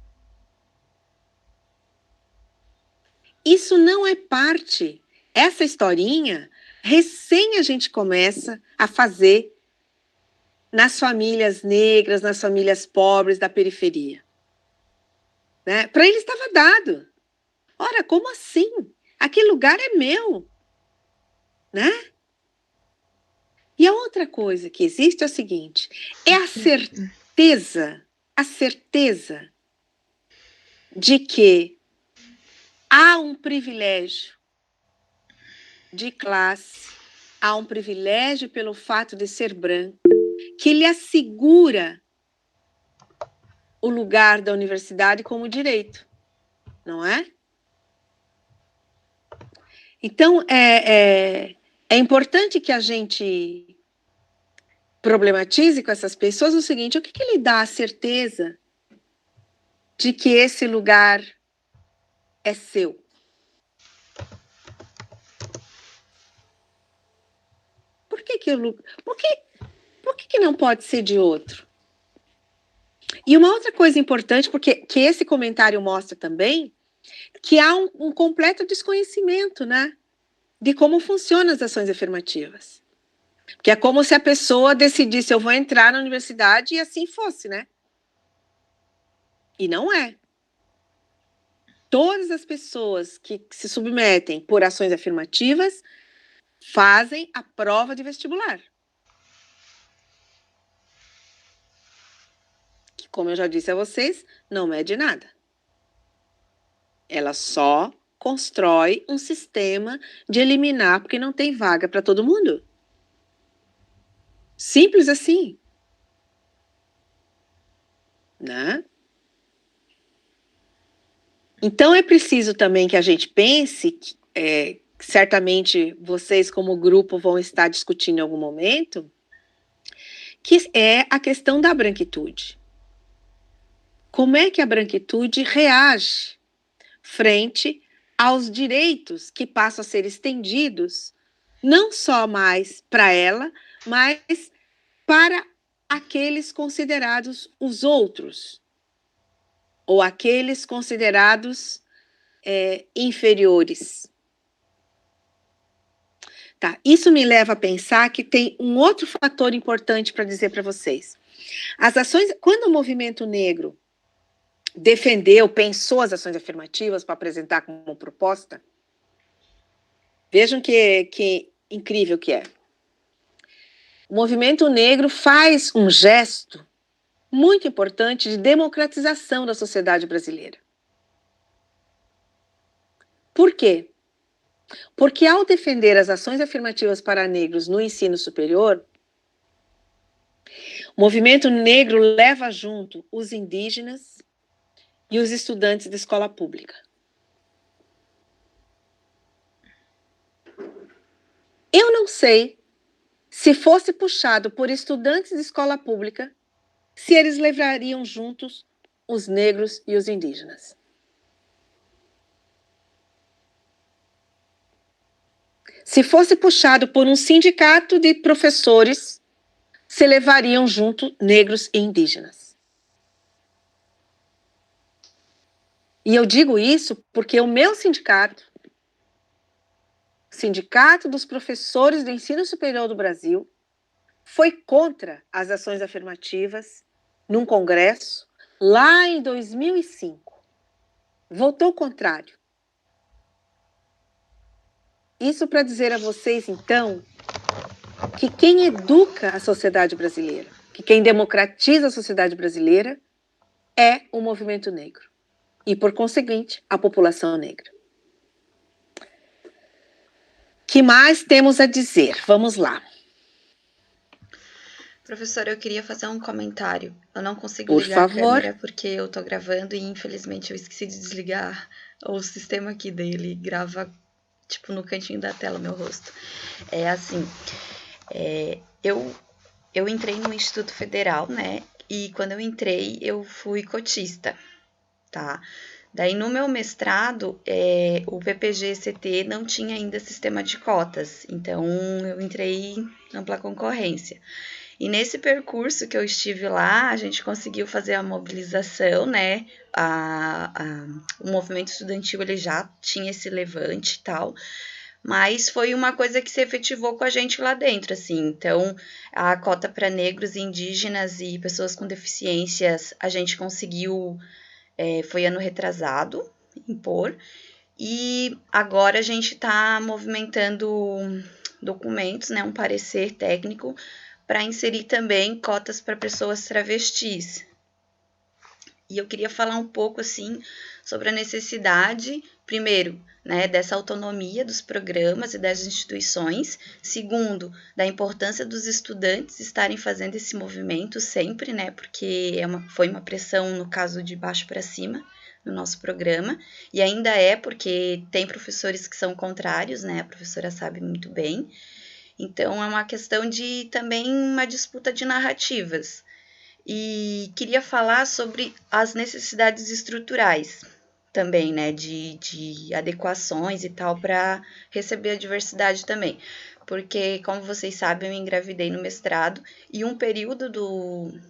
Isso não é parte. Essa historinha, recém a gente começa a fazer nas famílias negras, nas famílias pobres da periferia. Né? Para eles estava dado. Ora, como assim? Aquele lugar é meu. Né? E a outra coisa que existe é o seguinte, é a certeza de que há um privilégio de classe, há um privilégio pelo fato de ser branco, que lhe assegura o lugar da universidade como direito, não é? Então, é importante que a gente problematize com essas pessoas o seguinte, o que lhe dá a certeza de que esse lugar é seu? Por que não pode ser de outro? E uma outra coisa importante, porque que esse comentário mostra também, que há um completo desconhecimento, né, de como funcionam as ações afirmativas. Porque é como se a pessoa decidisse, eu vou entrar na universidade e assim fosse, né? E não é. Todas as pessoas que se submetem por ações afirmativas fazem a prova de vestibular. Que, como eu já disse a vocês, não mede nada. Ela só constrói um sistema de eliminar porque não tem vaga para todo mundo. Simples assim. Né? Então é preciso também que a gente pense, que certamente vocês como grupo vão estar discutindo em algum momento, que é a questão da branquitude. Como é que a branquitude reage frente aos direitos que passam a ser estendidos, não só mais para ela, mas para aqueles considerados os outros, ou aqueles considerados inferiores. Tá, isso me leva a pensar que tem um outro fator importante para dizer para vocês. As ações, quando o movimento negro pensou as ações afirmativas para apresentar como proposta, vejam que incrível que é. O movimento negro faz um gesto muito importante de democratização da sociedade brasileira. Por quê? Porque ao defender as ações afirmativas para negros no ensino superior, o movimento negro leva junto os indígenas e os estudantes de escola pública. Eu não sei se fosse puxado por estudantes de escola pública, se eles levariam juntos os negros e os indígenas. Se fosse puxado por um sindicato de professores, se levariam junto negros e indígenas. E eu digo isso porque o meu sindicato, Sindicato dos Professores do Ensino Superior do Brasil, foi contra as ações afirmativas num congresso lá em 2005. Votou contrário. Isso para dizer a vocês, então, que quem educa a sociedade brasileira, que quem democratiza a sociedade brasileira é o movimento negro e, por conseguinte, a população negra. Que mais temos a dizer? Vamos lá. Professora, eu queria fazer um comentário. Eu não consigo Por ligar favor. a câmera porque eu tô gravando e, infelizmente, eu esqueci de desligar o sistema aqui dele. Grava, tipo, no cantinho da tela, meu rosto. É assim, eu entrei no Instituto Federal, né? E quando eu entrei, eu fui cotista, tá? Daí, no meu mestrado, o PPG-CT não tinha ainda sistema de cotas. Então, eu entrei em ampla concorrência. E nesse percurso que eu estive lá, a gente conseguiu fazer a mobilização, né? O movimento estudantil, ele já tinha esse levante e tal, mas foi uma coisa que se efetivou com a gente lá dentro, assim. Então, a cota para negros, indígenas e pessoas com deficiências, a gente conseguiu, foi ano retrasado, impor, e agora a gente está movimentando documentos, né? Um parecer técnico, para inserir também cotas para pessoas travestis. E eu queria falar um pouco, assim, sobre a necessidade, primeiro, né, dessa autonomia dos programas e das instituições. Segundo, da importância dos estudantes estarem fazendo esse movimento sempre, né, porque foi uma pressão, no caso, de baixo para cima, no nosso programa, e ainda é porque tem professores que são contrários, né, a professora sabe muito bem. Então, é uma questão de também uma disputa de narrativas. E queria falar sobre as necessidades estruturais também, né, de adequações e tal, para receber a diversidade também. Porque, como vocês sabem, eu engravidei no mestrado e um período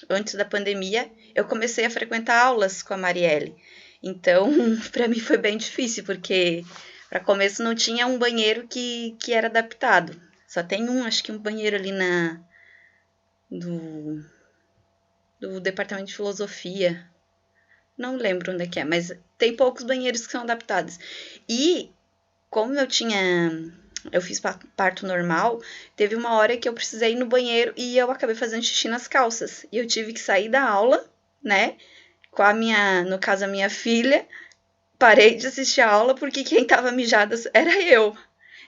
antes da pandemia, eu comecei a frequentar aulas com a Marielle. Então, para mim foi bem difícil, porque para começo não tinha um banheiro que era adaptado. Só tem acho que um banheiro ali do departamento de filosofia. Não lembro onde é que é, mas tem poucos banheiros que são adaptados. E como eu fiz parto normal, teve uma hora que eu precisei ir no banheiro e eu acabei fazendo xixi nas calças. E eu tive que sair da aula, né? Com no caso, a minha filha. Parei de assistir a aula porque quem estava mijada era eu.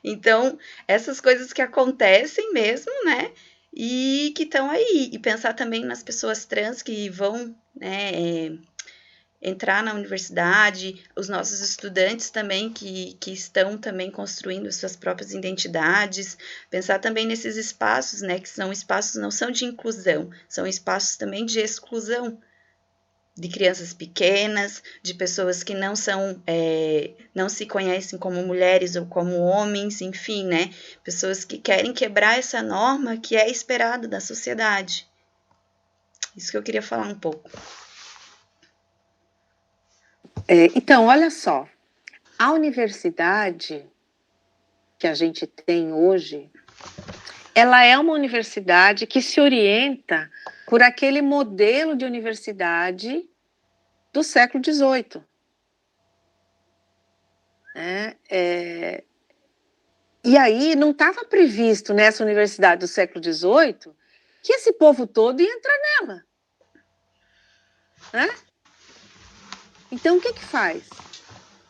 Então, essas coisas que acontecem mesmo, né? E que estão aí. E pensar também nas pessoas trans que vão, né, entrar na universidade, os nossos estudantes também que estão também construindo suas próprias identidades. Pensar também nesses espaços, né? Que são espaços, não são de inclusão, são espaços também de exclusão. De crianças pequenas, de pessoas que não se conhecem como mulheres ou como homens, enfim, né? Pessoas que querem quebrar essa norma que é esperada da sociedade. Isso que eu queria falar um pouco. Então, olha só, a universidade que a gente tem hoje, ela é uma universidade que se orienta por aquele modelo de universidade do século XVIII. E aí não estava previsto nessa universidade do século XVIII que esse povo todo ia entrar nela. Né? Então, o que faz?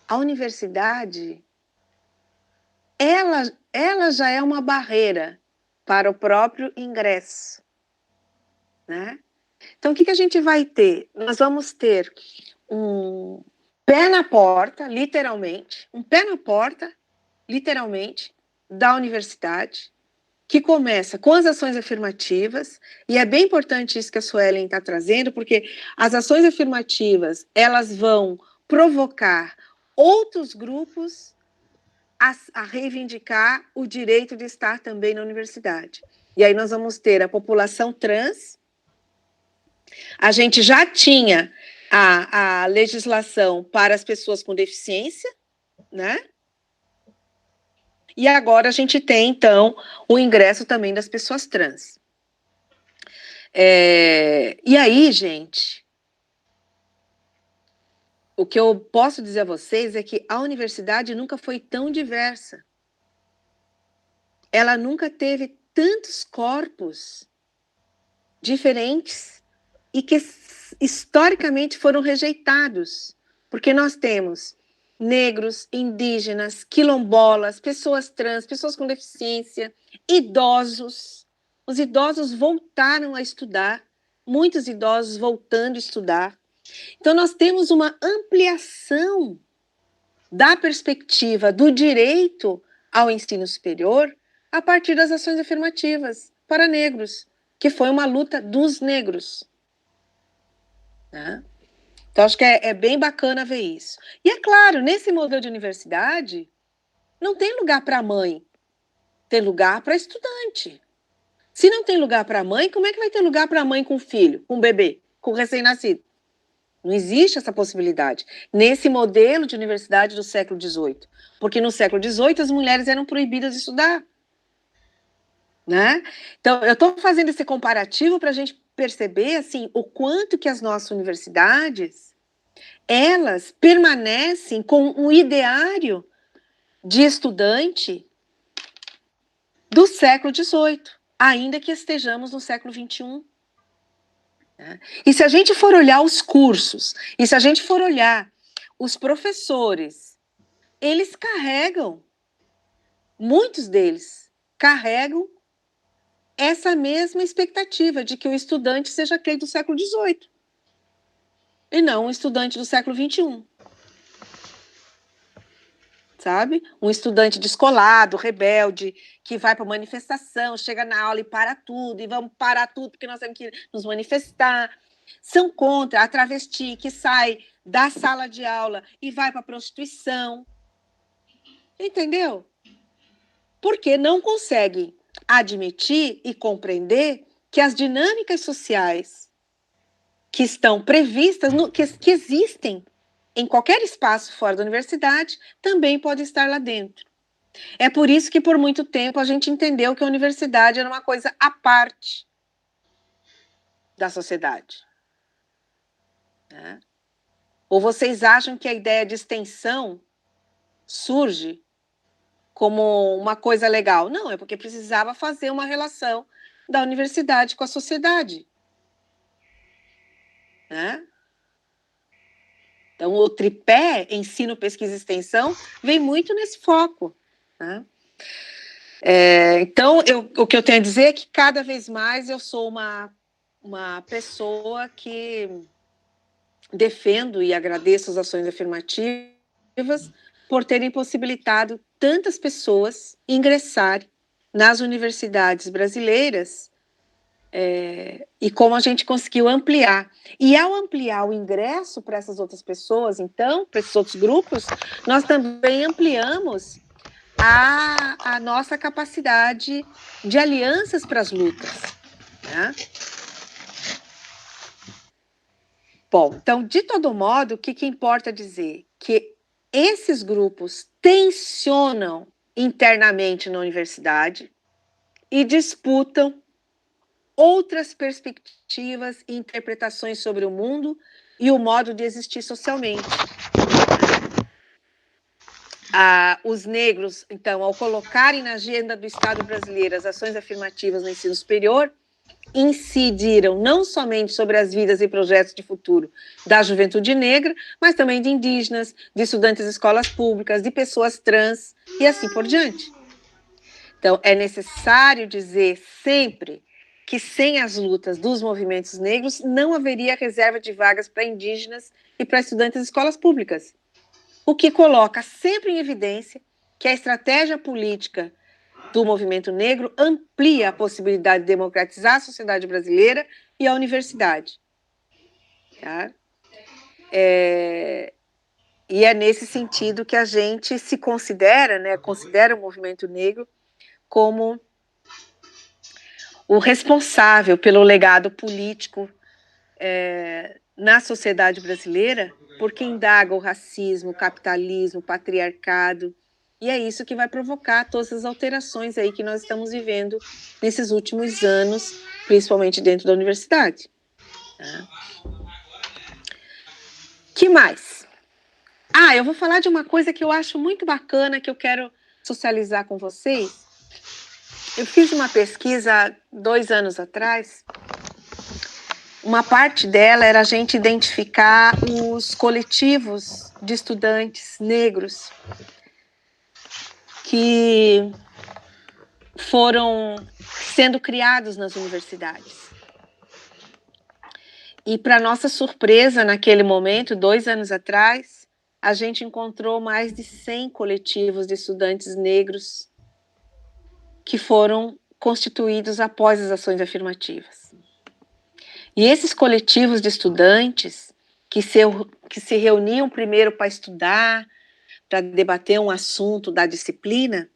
A universidade, ela já é uma barreira para o próprio ingresso. Né? Então, o que a gente vai ter? Nós vamos ter um pé na porta, literalmente, da universidade, que começa com as ações afirmativas, e é bem importante isso que a Suelen está trazendo, porque as ações afirmativas, elas vão provocar outros grupos a reivindicar o direito de estar também na universidade. E aí nós vamos ter a população trans. A gente já tinha a legislação para as pessoas com deficiência, né? E agora a gente tem, então, o ingresso também das pessoas trans. E aí, gente, o que eu posso dizer a vocês é que a universidade nunca foi tão diversa. Ela nunca teve tantos corpos diferentes e que historicamente foram rejeitados, porque nós temos negros, indígenas, quilombolas, pessoas trans, pessoas com deficiência, idosos. Os idosos voltaram a estudar, muitos idosos voltando a estudar. Então, nós temos uma ampliação da perspectiva do direito ao ensino superior a partir das ações afirmativas para negros, que foi uma luta dos negros. Né? Então, acho que é bem bacana ver isso. E é claro, nesse modelo de universidade, não tem lugar para mãe, tem lugar para estudante. Se não tem lugar para mãe, como é que vai ter lugar para mãe com filho, com bebê, com recém-nascido? Não existe essa possibilidade nesse modelo de universidade do século XVIII, porque no século XVIII as mulheres eram proibidas de estudar. Né? Então, eu estou fazendo esse comparativo para a gente perceber assim, o quanto que as nossas universidades elas permanecem com um ideário de estudante do século XVIII, ainda que estejamos no século XXI. Né? E se a gente for olhar os cursos, e se a gente for olhar os professores, eles carregam, muitos deles carregam essa mesma expectativa de que o estudante seja aquele do século XVIII e não um estudante do século XXI. Sabe? Um estudante descolado, rebelde, que vai para a manifestação, chega na aula e para tudo, e vamos parar tudo porque nós temos que nos manifestar. São contra a travesti que sai da sala de aula e vai para a prostituição. Entendeu? Porque não consegue admitir e compreender que as dinâmicas sociais que estão previstas, que existem em qualquer espaço fora da universidade, também podem estar lá dentro. É por isso que, por muito tempo, a gente entendeu que a universidade era uma coisa à parte da sociedade. Né? Ou vocês acham que a ideia de extensão surge como uma coisa legal? Não, é porque precisava fazer uma relação da universidade com a sociedade. Né? Então, o tripé ensino, pesquisa e extensão vem muito nesse foco. Né? Então, o que eu tenho a dizer é que cada vez mais eu sou uma pessoa que defendo e agradeço as ações afirmativas por terem possibilitado tantas pessoas ingressarem nas universidades brasileiras e como a gente conseguiu ampliar. E ao ampliar o ingresso para essas outras pessoas, então, para esses outros grupos, nós também ampliamos a nossa capacidade de alianças para as lutas. Né? Bom, então, de todo modo, o que importa dizer? Que esses grupos tensionam internamente na universidade e disputam outras perspectivas e interpretações sobre o mundo e o modo de existir socialmente. Os negros, então, ao colocarem na agenda do Estado brasileiro as ações afirmativas no ensino superior, incidiram não somente sobre as vidas e projetos de futuro da juventude negra, mas também de indígenas, de estudantes de escolas públicas, de pessoas trans e assim por diante. Então, é necessário dizer sempre que sem as lutas dos movimentos negros não haveria reserva de vagas para indígenas e para estudantes de escolas públicas, o que coloca sempre em evidência que a estratégia política do movimento negro amplia a possibilidade de democratizar a sociedade brasileira e a universidade. Tá? E é nesse sentido que a gente se considera, né, considera o movimento negro como o responsável pelo legado político na sociedade brasileira, porque indaga o racismo, o capitalismo, o patriarcado, e é isso que vai provocar todas as alterações aí que nós estamos vivendo nesses últimos anos, principalmente dentro da universidade. Que mais? Eu vou falar de uma coisa que eu acho muito bacana, que eu quero socializar com vocês. Eu fiz uma pesquisa 2 anos atrás. Uma parte dela era a gente identificar os coletivos de estudantes negros que foram sendo criados nas universidades. E, para nossa surpresa, naquele momento, 2 anos atrás, a gente encontrou mais de 100 coletivos de estudantes negros que foram constituídos após as ações afirmativas. E esses coletivos de estudantes que se reuniam primeiro para estudar, para debater um assunto da disciplina,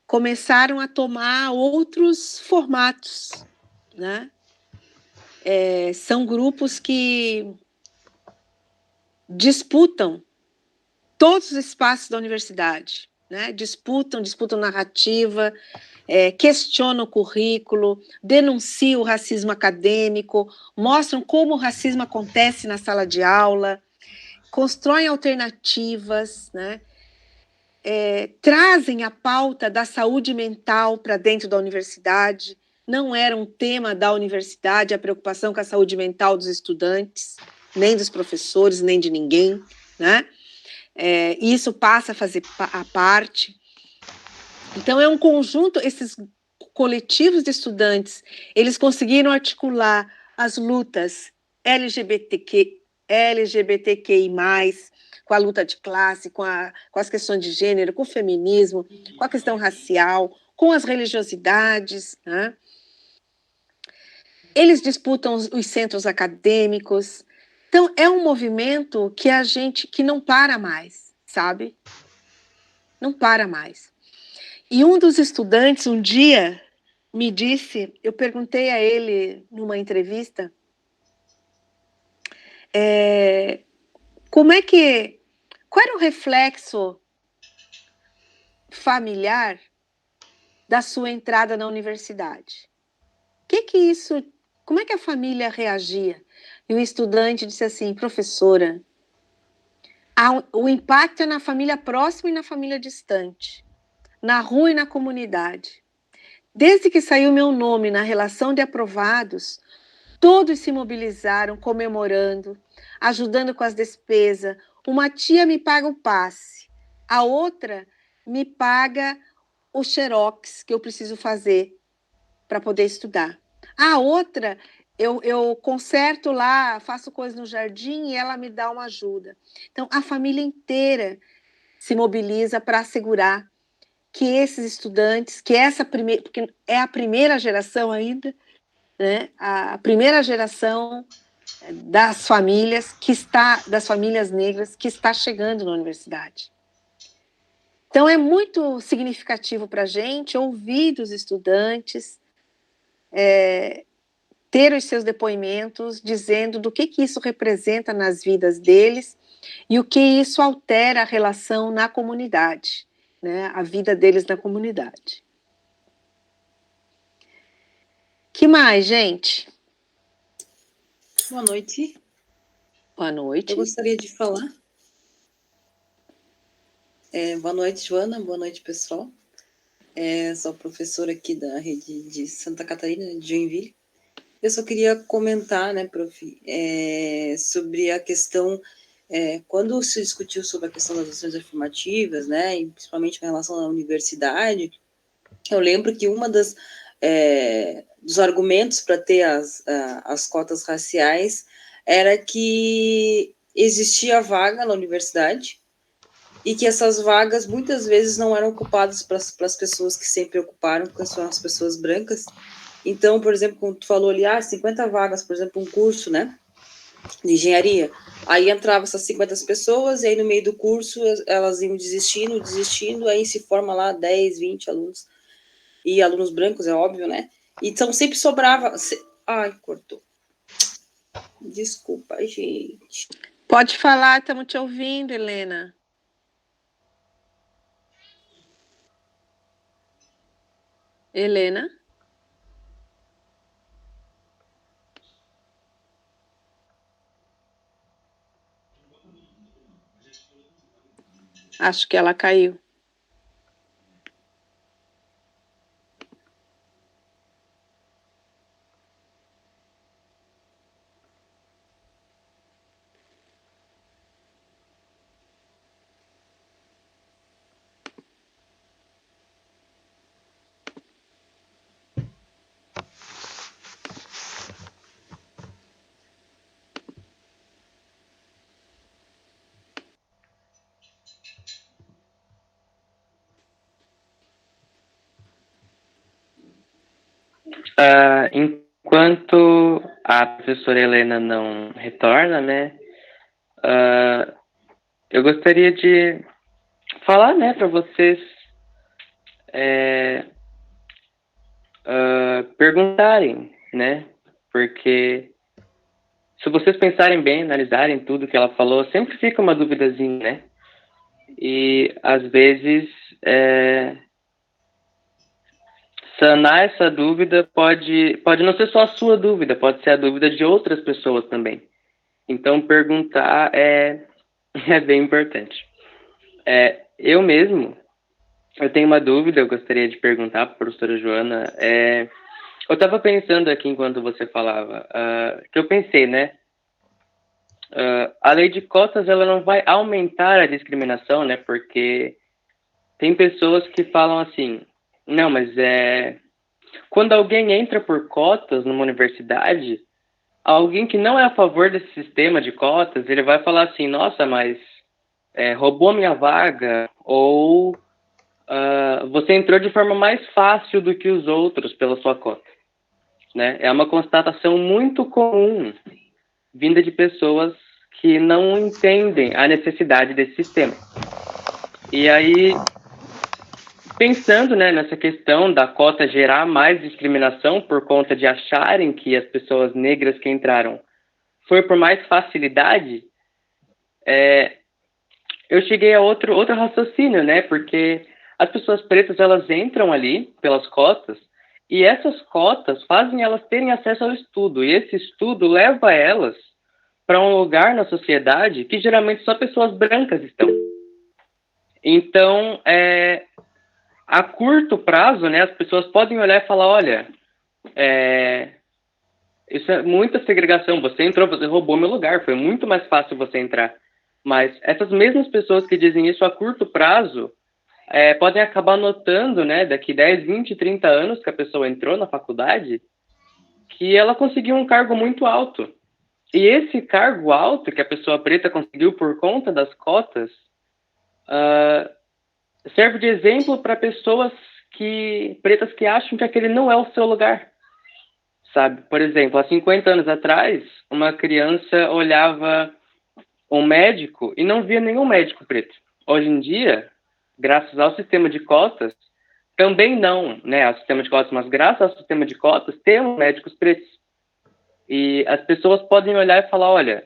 começaram a tomar outros formatos, né? São grupos que disputam todos os espaços da universidade, né? Disputam narrativa, questionam o currículo, denunciam o racismo acadêmico, mostram como o racismo acontece na sala de aula, constroem alternativas, né? Trazem a pauta da saúde mental para dentro da universidade. Não era um tema da universidade a preocupação com a saúde mental dos estudantes, nem dos professores, nem de ninguém, né? Isso passa a fazer a parte. Então, é um conjunto, esses coletivos de estudantes, eles conseguiram articular as lutas LGBTQI+, com a luta de classe, com as questões de gênero, com o feminismo, com a questão racial, com as religiosidades, né? Eles disputam os centros acadêmicos. Então, é um movimento que não para mais, sabe? Não para mais. E um dos estudantes, um dia, me disse, eu perguntei a ele numa entrevista, qual era o reflexo familiar da sua entrada na universidade? Como é que a família reagia? E o estudante disse assim: professora, o impacto é na família próxima e na família distante, na rua e na comunidade. Desde que saiu meu nome na relação de aprovados, todos se mobilizaram, comemorando, ajudando com as despesas. Uma tia me paga o passe, a outra me paga o xerox que eu preciso fazer para poder estudar. A outra, eu conserto lá, faço coisa no jardim e ela me dá uma ajuda. Então, a família inteira se mobiliza para assegurar que esses estudantes, porque é a primeira geração ainda, né? A primeira geração das famílias das famílias negras que está chegando na universidade. Então, é muito significativo para a gente ouvir dos estudantes, ter os seus depoimentos, dizendo do que isso representa nas vidas deles e o que isso altera a relação na comunidade, né? A vida deles na comunidade. Que mais, gente? Boa noite. Boa noite. Eu gostaria de falar. Boa noite, Joana. Boa noite, pessoal. Sou professora aqui da rede de Santa Catarina, de Joinville. Eu só queria comentar, né, prof, sobre a questão, quando se discutiu sobre a questão das ações afirmativas, né, e principalmente com relação à universidade, eu lembro que uma dos argumentos para ter as cotas raciais era que existia vaga na universidade e que essas vagas muitas vezes não eram ocupadas para as pessoas que sempre ocuparam, que são as pessoas brancas. Então, por exemplo, como tu falou ali, 50 vagas, por exemplo, um curso, né, de engenharia, aí entravam essas 50 pessoas, e aí no meio do curso elas iam desistindo, aí se forma lá 10, 20 alunos, e alunos brancos, é óbvio, né, Então sempre sobrava. Ai, cortou. Desculpa, gente. Pode falar, estamos te ouvindo, Helena. Helena? Acho que ela caiu. Enquanto a professora Helena não retorna, né, eu gostaria de falar, né, para vocês perguntarem, né, porque se vocês pensarem bem, analisarem tudo que ela falou, sempre fica uma duvidazinha, né, e às vezes sanar essa dúvida pode não ser só a sua dúvida, pode ser a dúvida de outras pessoas também. Então, perguntar é bem importante. Eu mesmo, eu tenho uma dúvida, eu gostaria de perguntar para a professora Joana. Eu estava pensando aqui enquanto você falava, que eu pensei, né? A lei de cotas, ela não vai aumentar a discriminação, né? Porque tem pessoas que falam assim, não, mas quando alguém entra por cotas numa universidade, alguém que não é a favor desse sistema de cotas, ele vai falar assim, nossa, mas roubou minha vaga, ou você entrou de forma mais fácil do que os outros pela sua cota. Né? É uma constatação muito comum, vinda de pessoas que não entendem a necessidade desse sistema. E aí, pensando, né, nessa questão da cota gerar mais discriminação por conta de acharem que as pessoas negras que entraram foi por mais facilidade, eu cheguei a outro raciocínio, né, porque as pessoas pretas, elas entram ali pelas cotas, e essas cotas fazem elas terem acesso ao estudo, e esse estudo leva elas para um lugar na sociedade que geralmente só pessoas brancas estão. Então, a curto prazo, né, as pessoas podem olhar e falar, olha, isso é muita segregação, você entrou, você roubou meu lugar, foi muito mais fácil você entrar. Mas essas mesmas pessoas que dizem isso a curto prazo podem acabar notando, né, daqui 10, 20, 30 anos que a pessoa entrou na faculdade, que ela conseguiu um cargo muito alto. E esse cargo alto que a pessoa preta conseguiu por conta das cotas serve de exemplo para pessoas pretas que acham que aquele não é o seu lugar. Sabe? Por exemplo, há 50 anos atrás, uma criança olhava um médico e não via nenhum médico preto. Hoje em dia, graças ao sistema de cotas, também não, né, ao sistema de cotas, mas graças ao sistema de cotas, temos médicos pretos. E as pessoas podem olhar e falar, olha,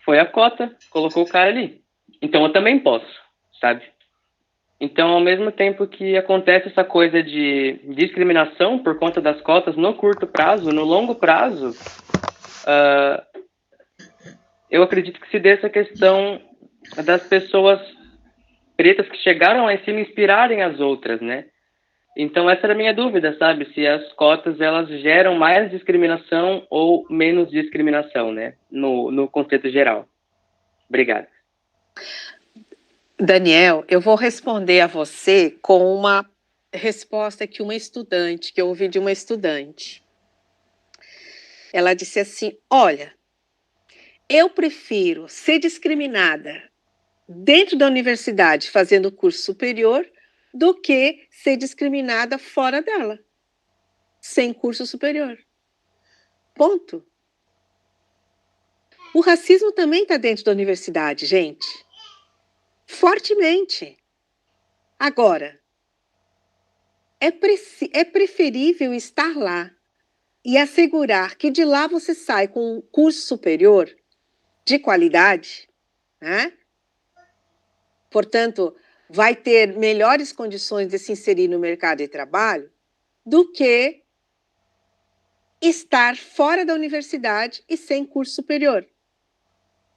foi a cota, colocou o cara ali. Então eu também posso, sabe? Então, ao mesmo tempo que acontece essa coisa de discriminação por conta das cotas no curto prazo, no longo prazo, eu acredito que se dê essa questão das pessoas pretas que chegaram lá em cima inspirarem as outras, né? Então, essa era a minha dúvida, sabe? Se as cotas, elas geram mais discriminação ou menos discriminação, né? No conceito geral. Obrigado. Daniel, eu vou responder a você com uma resposta que eu ouvi de uma estudante. Ela disse assim, olha, eu prefiro ser discriminada dentro da universidade fazendo curso superior do que ser discriminada fora dela, sem curso superior. Ponto. O racismo também está dentro da universidade, gente. Fortemente. Agora, é preferível estar lá e assegurar que de lá você sai com um curso superior de qualidade, né? Portanto, vai ter melhores condições de se inserir no mercado de trabalho do que estar fora da universidade e sem curso superior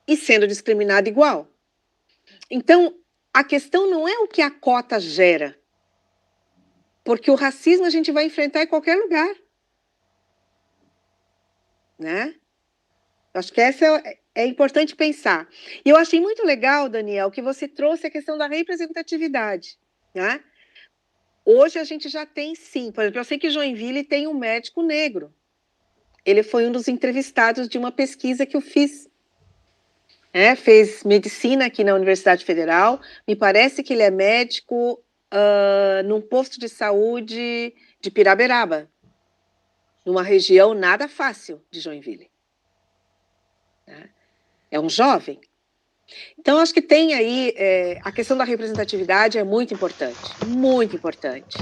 e sendo discriminado igual. Então, a questão não é o que a cota gera, porque o racismo a gente vai enfrentar em qualquer lugar, né? Acho que essa é importante pensar. E eu achei muito legal, Daniel, que você trouxe a questão da representatividade, né? Hoje a gente já tem, sim. Por exemplo, eu sei que Joinville tem um médico negro. Ele foi um dos entrevistados de uma pesquisa que eu fiz. Fez medicina aqui na Universidade Federal. Me parece que ele é médico num posto de saúde de Piraberaba, numa região nada fácil de Joinville. É um jovem. Então, acho que tem aí a questão da representatividade é muito importante, muito importante.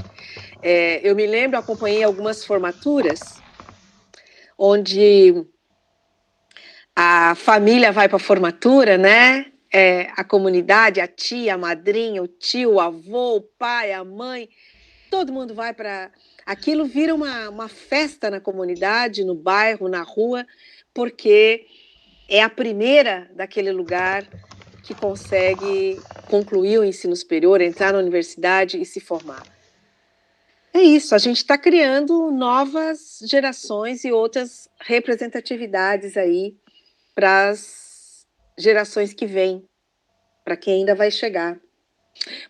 Eu me lembro, acompanhei algumas formaturas onde a família vai para a formatura, né? A comunidade, a tia, a madrinha, o tio, o avô, o pai, a mãe, todo mundo vai para... Aquilo vira uma festa na comunidade, no bairro, na rua, porque é a primeira daquele lugar que consegue concluir o ensino superior, entrar na universidade e se formar. É isso, a gente está criando novas gerações e outras representatividades aí para as gerações que vêm, para quem ainda vai chegar.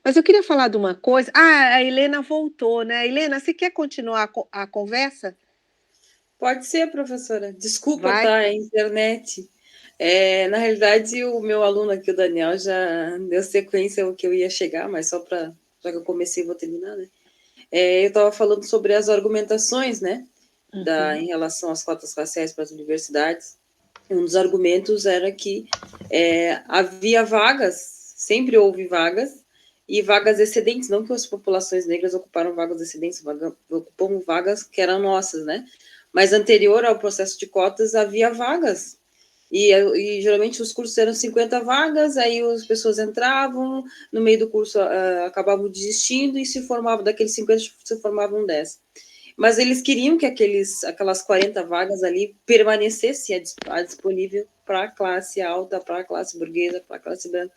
Mas eu queria falar de uma coisa. A Helena voltou, né? Helena, você quer continuar a conversa? Pode ser, professora. Desculpa, Vai. tá? A internet. Na realidade, o meu aluno aqui, o Daniel, já deu sequência ao que eu ia chegar, mas só para... Já que eu comecei, vou terminar, né? Eu estava falando sobre as argumentações, né? Em relação às cotas raciais para as universidades. Um dos argumentos era que havia vagas, sempre houve vagas, e vagas excedentes, não que as populações negras ocuparam vagas excedentes, ocupam vagas que eram nossas, né? Mas anterior ao processo de cotas, havia vagas, e geralmente os cursos eram 50 vagas, aí as pessoas entravam, no meio do curso acabavam desistindo, e se formavam, daqueles 50, se formavam 10. Mas eles queriam que aquelas 40 vagas ali permanecessem disponível para a classe alta, para a classe burguesa, para a classe branca.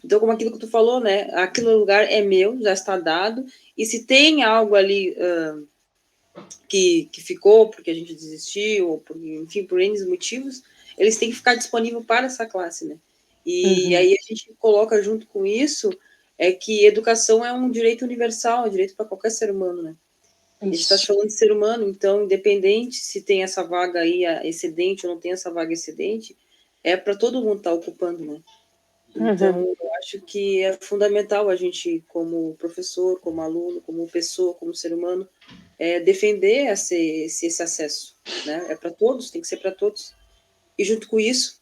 Então, como aquilo que tu falou, né? Aquele lugar é meu, já está dado, e se tem algo ali que ficou porque a gente desistiu, ou enfim, por N motivos, eles têm que ficar disponível para essa classe, né? E aí a gente coloca junto com isso que educação é um direito universal, é um direito para qualquer ser humano, né? A gente está falando de ser humano, então, independente se tem essa vaga aí excedente ou não tem essa vaga excedente, é para todo mundo estar ocupando, né? Então, eu acho que é fundamental a gente, como professor, como aluno, como pessoa, como ser humano, defender esse acesso, né? É para todos, tem que ser para todos. E junto com isso,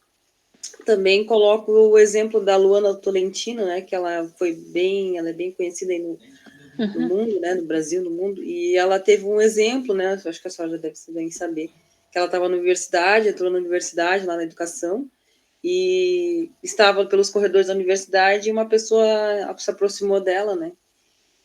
também coloco o exemplo da Luana Tolentino, né? Que ela é bem conhecida aí no mundo, né, no Brasil, no mundo, e ela teve um exemplo, né, acho que a senhora já deve bem saber, que ela estava na universidade, entrou na universidade, lá na educação, e estava pelos corredores da universidade, e uma pessoa se aproximou dela, né,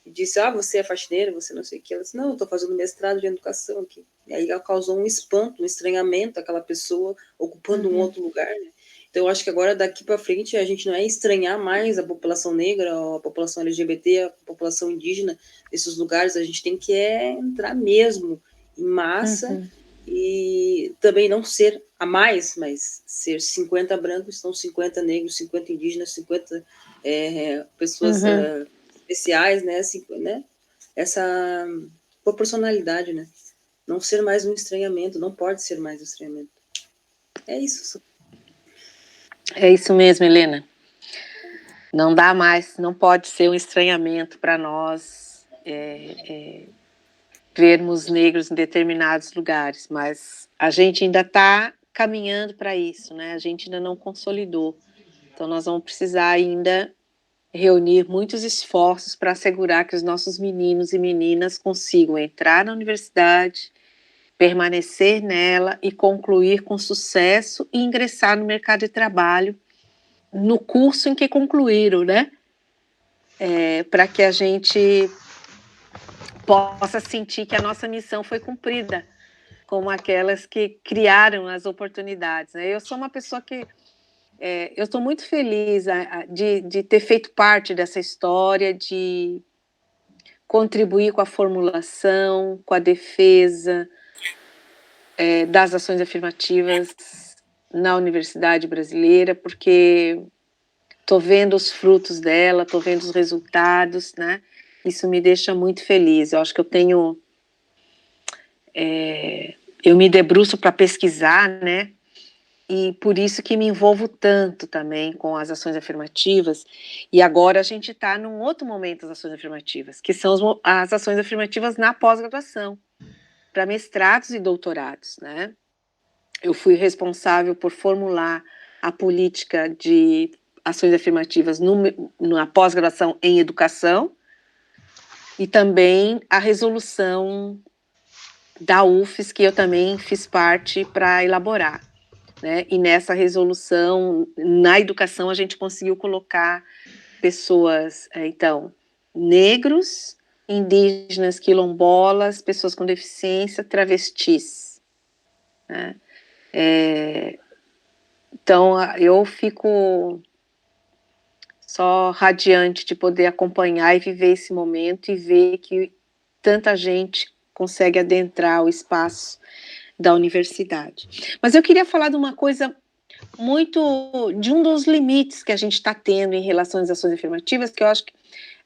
e disse, você é faxineira, você não sei o que, ela disse, não, eu estou fazendo mestrado de educação aqui, e aí ela causou um espanto, um estranhamento, aquela pessoa ocupando um outro lugar, né. Então, eu acho que agora, daqui para frente, a gente não é estranhar mais a população negra, a população LGBT, a população indígena, nesses lugares, a gente tem que entrar mesmo em massa e também não ser a mais, mas ser 50 brancos, são 50 negros, 50 indígenas, 50 pessoas especiais, né? Assim, né? Essa proporcionalidade, né? Não ser mais um estranhamento, não pode ser mais um estranhamento. É isso. É isso mesmo, Helena. Não dá mais, não pode ser um estranhamento para nós vermos negros em determinados lugares, mas a gente ainda está caminhando para isso, né? A gente ainda não consolidou. Então, nós vamos precisar ainda reunir muitos esforços para assegurar que os nossos meninos e meninas consigam entrar na universidade, permanecer nela e concluir com sucesso e ingressar no mercado de trabalho no curso em que concluíram, né? Para que a gente possa sentir que a nossa missão foi cumprida, como aquelas que criaram as oportunidades, né? Eu sou uma pessoa que eu estou muito feliz de ter feito parte dessa história, de contribuir com a formulação, com a defesa das ações afirmativas na universidade brasileira, porque estou vendo os frutos dela, estou vendo os resultados, né? Isso me deixa muito feliz. Eu acho que eu me debruço para pesquisar, né? E por isso que me envolvo tanto também com as ações afirmativas. E agora a gente está num outro momento das ações afirmativas, que são as ações afirmativas na pós-graduação, para mestrados e doutorados, né? Eu fui responsável por formular a política de ações afirmativas na pós-graduação em educação e também a resolução da UFES, que eu também fiz parte para elaborar. Né? E nessa resolução, na educação, a gente conseguiu colocar pessoas, então, negros, indígenas, quilombolas, pessoas com deficiência, travestis. Né? Então, eu fico só radiante de poder acompanhar e viver esse momento e ver que tanta gente consegue adentrar o espaço da universidade. Mas eu queria falar de uma coisa de um dos limites que a gente está tendo em relação às ações afirmativas, que eu acho que,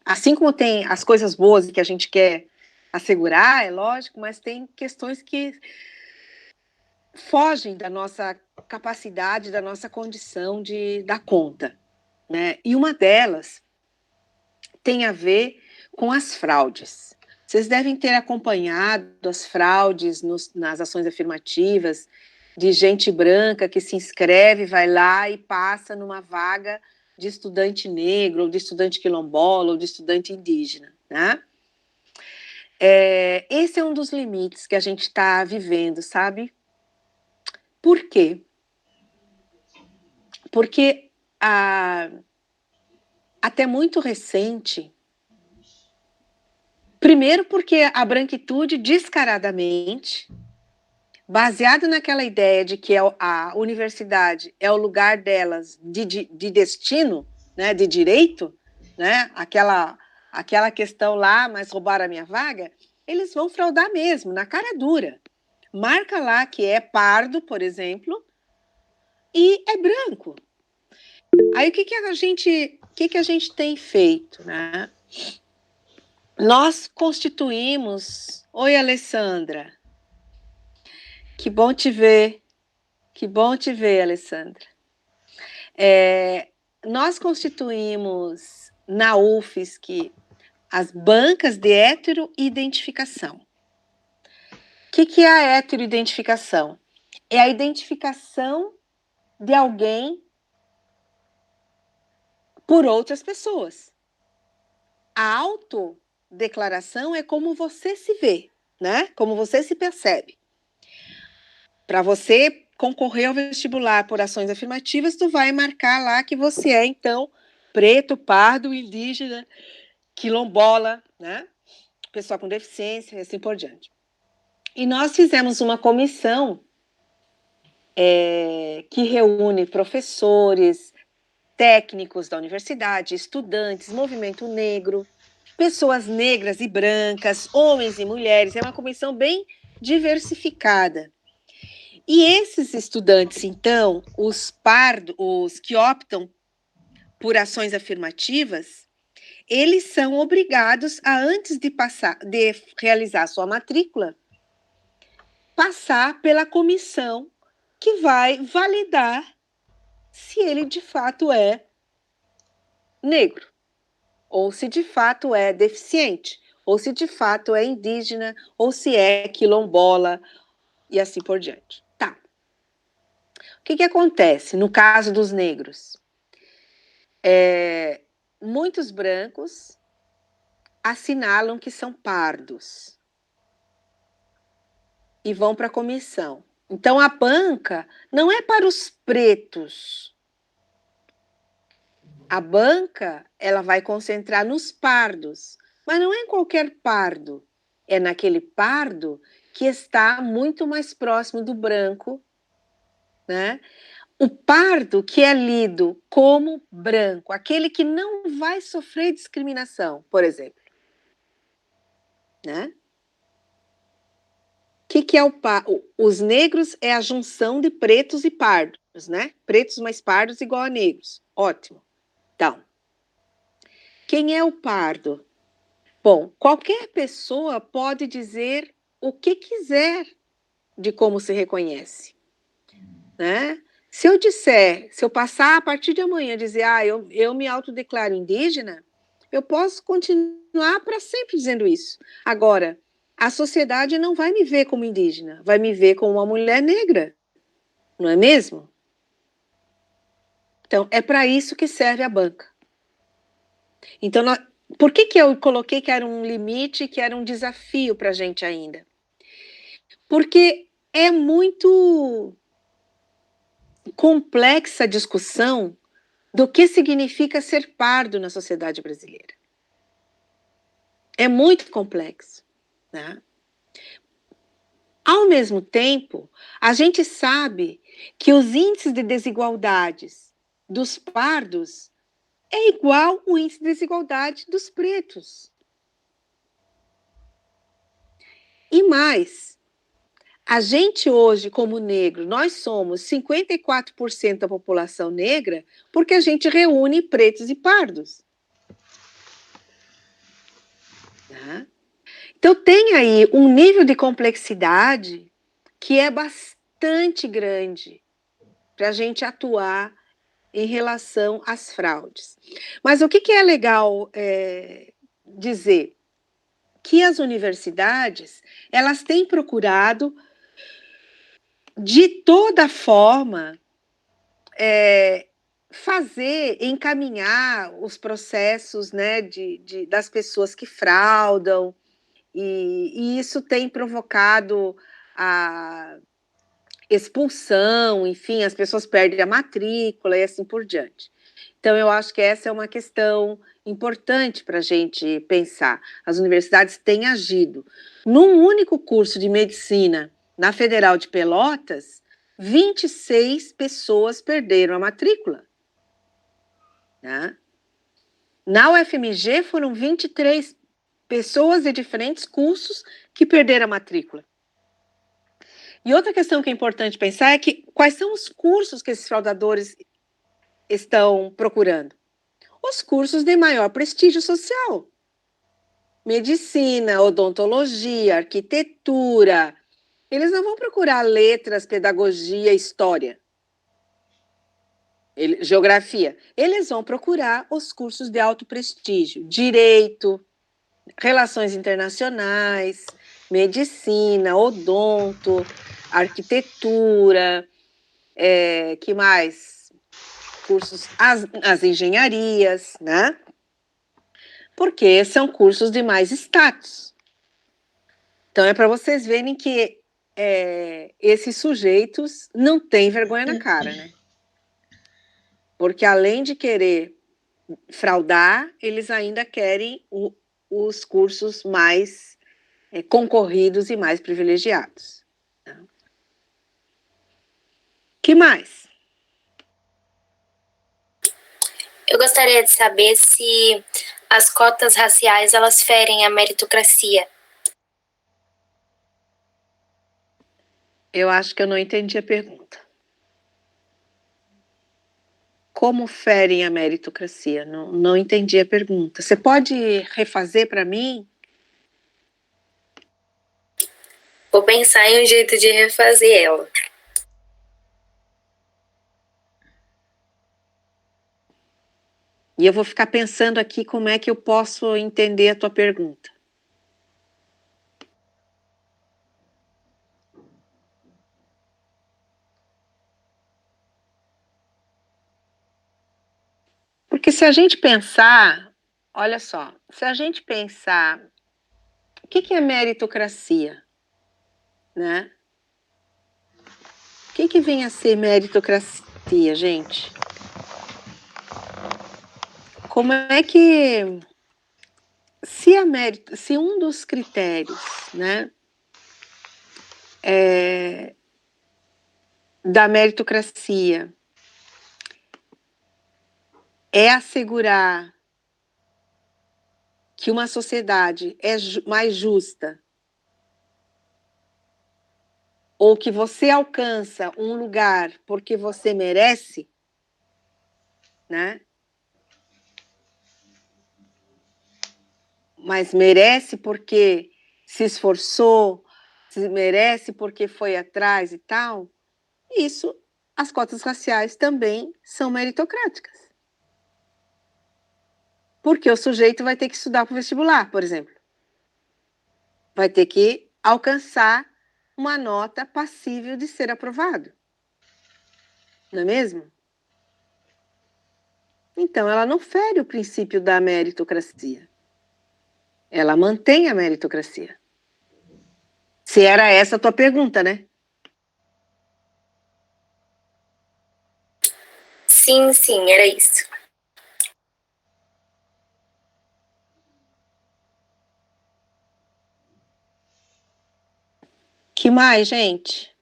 assim como tem as coisas boas que a gente quer assegurar, é lógico, mas tem questões que fogem da nossa capacidade, da nossa condição de dar conta, né? E uma delas tem a ver com as fraudes. Vocês devem ter acompanhado as fraudes nas ações afirmativas, de gente branca que se inscreve, vai lá e passa numa vaga de estudante negro, ou de estudante quilombola, ou de estudante indígena, né? Esse é um dos limites que a gente está vivendo, sabe? Por quê? Porque até muito recente, primeiro porque a branquitude descaradamente, baseado naquela ideia de que a universidade é o lugar delas de destino, né, de direito, né, aquela questão lá, mas roubaram a minha vaga, eles vão fraudar mesmo, na cara dura. Marca lá que é pardo, por exemplo, e é branco. Aí o que a gente tem feito, né? Nós constituímos... Oi, Alessandra. Que bom te ver. Que bom te ver, Alessandra. Nós constituímos na UFSC as bancas de heteroidentificação. O que é a heteroidentificação? É a identificação de alguém por outras pessoas. A autodeclaração é como você se vê, né? Como você se percebe. Para você concorrer ao vestibular por ações afirmativas, tu vai marcar lá que você é, então, preto, pardo, indígena, quilombola, né? Pessoa com deficiência e assim por diante. E nós fizemos uma comissão que reúne professores, técnicos da universidade, estudantes, movimento negro, pessoas negras e brancas, homens e mulheres. É uma comissão bem diversificada. E esses estudantes, então, os que optam por ações afirmativas, eles são obrigados a, antes de realizar sua matrícula, passar pela comissão que vai validar se ele de fato é negro, ou se de fato é deficiente, ou se de fato é indígena, ou se é quilombola, e assim por diante. Tá. O que acontece no caso dos negros? muitos brancos assinalam que são pardos e vão para a comissão. Então, a banca não é para os pretos. A banca, ela vai concentrar nos pardos, mas não é em qualquer pardo. É naquele pardo que está muito mais próximo do branco, né? O pardo que é lido como branco, aquele que não vai sofrer discriminação, por exemplo. Né? O que é os negros? É a junção de pretos e pardos, né? Pretos mais pardos igual a negros. Ótimo. Então, quem é o pardo? Bom, qualquer pessoa pode dizer o que quiser de como se reconhece, né? Se eu passar a partir de amanhã dizer, eu me autodeclaro indígena, eu posso continuar para sempre dizendo isso. Agora, a sociedade não vai me ver como indígena, vai me ver como uma mulher negra, não é mesmo? Então, é para isso que serve a banca. Então, por que eu coloquei que era um limite, que era um desafio para a gente ainda? Porque é muito complexa a discussão do que significa ser pardo na sociedade brasileira. É muito complexo, né? Ao mesmo tempo, a gente sabe que os índices de desigualdades dos pardos é igual ao índice de desigualdade dos pretos. E mais, a gente hoje, como negro, nós somos 54% da população negra porque a gente reúne pretos e pardos. Tá? Então, tem aí um nível de complexidade que é bastante grande para a gente atuar em relação às fraudes. Mas o que é legal dizer? Que as universidades, elas têm procurado, de toda forma, encaminhar os processos, né, das pessoas que fraudam, e isso tem provocado a expulsão, enfim, as pessoas perdem a matrícula e assim por diante. Então, eu acho que essa é uma questão importante para a gente pensar. As universidades têm agido. Num único curso de medicina na Federal de Pelotas, 26 pessoas perderam a matrícula. Né? Na UFMG foram 23 pessoas de diferentes cursos que perderam a matrícula. E outra questão que é importante pensar é que quais são os cursos que esses fraudadores estão procurando? Os cursos de maior prestígio social. Medicina, odontologia, arquitetura. Eles não vão procurar letras, pedagogia, história, geografia. Eles vão procurar os cursos de alto prestígio. Direito, relações internacionais, medicina, odonto, arquitetura, que mais? Cursos, as engenharias, né? Porque são cursos de mais status. Então, é para vocês verem que esses sujeitos não têm vergonha na cara, né? Porque além de querer fraudar, eles ainda querem os cursos mais concorridos e mais privilegiados. Que mais? Eu gostaria de saber se as cotas raciais, elas ferem a meritocracia. Eu acho que eu não entendi a pergunta. Como ferem a meritocracia? Não entendi a pergunta. Você pode refazer para mim? Vou pensar em um jeito de refazer ela. E eu vou ficar pensando aqui como é que eu posso entender a tua pergunta. Porque Porque se a gente pensar, olha só, se a gente pensar, o que é meritocracia, né? O que vem a ser meritocracia, gente? Como é que, se um dos critérios, né, da meritocracia é assegurar que uma sociedade é mais justa, ou que você alcança um lugar porque você merece, né? Mas merece porque se esforçou, se merece porque foi atrás e tal, isso, as cotas raciais também são meritocráticas. Porque o sujeito vai ter que estudar para o vestibular, por exemplo. Vai ter que alcançar uma nota passível de ser aprovado. Não é mesmo? Então, ela não fere o princípio da meritocracia. Ela mantém a meritocracia. Se era essa a tua pergunta, né? Sim, era isso. Que mais, gente?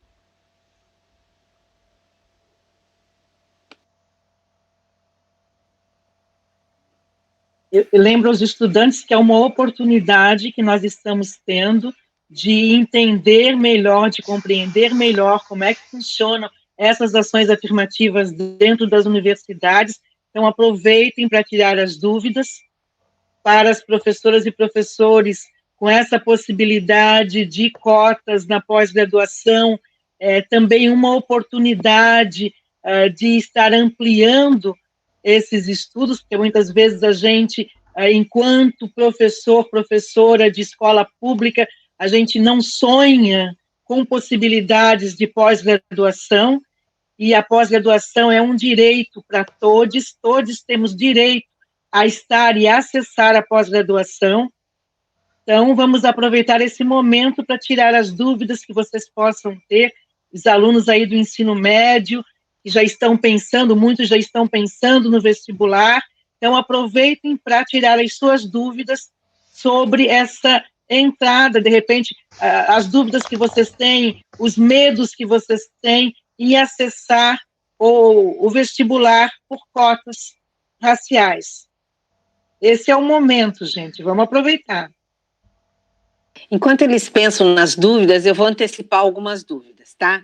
Eu lembro aos estudantes que é uma oportunidade que nós estamos tendo de entender melhor, de compreender melhor como é que funcionam essas ações afirmativas dentro das universidades. Então, aproveitem para tirar as dúvidas. Para as professoras e professores, com essa possibilidade de cotas na pós-graduação, também uma oportunidade de estar ampliando esses estudos, porque muitas vezes a gente, enquanto professor, professora de escola pública, a gente não sonha com possibilidades de pós-graduação, e a pós-graduação é um direito para todos temos direito a estar e acessar a pós-graduação. Então, vamos aproveitar esse momento para tirar as dúvidas que vocês possam ter, os alunos aí do ensino médio, que já estão pensando, muitos já estão pensando no vestibular, então aproveitem para tirar as suas dúvidas sobre essa entrada, de repente, as dúvidas que vocês têm, os medos que vocês têm em acessar o vestibular por cotas raciais. Esse é o momento, gente, vamos aproveitar. Enquanto eles pensam nas dúvidas, eu vou antecipar algumas dúvidas, tá?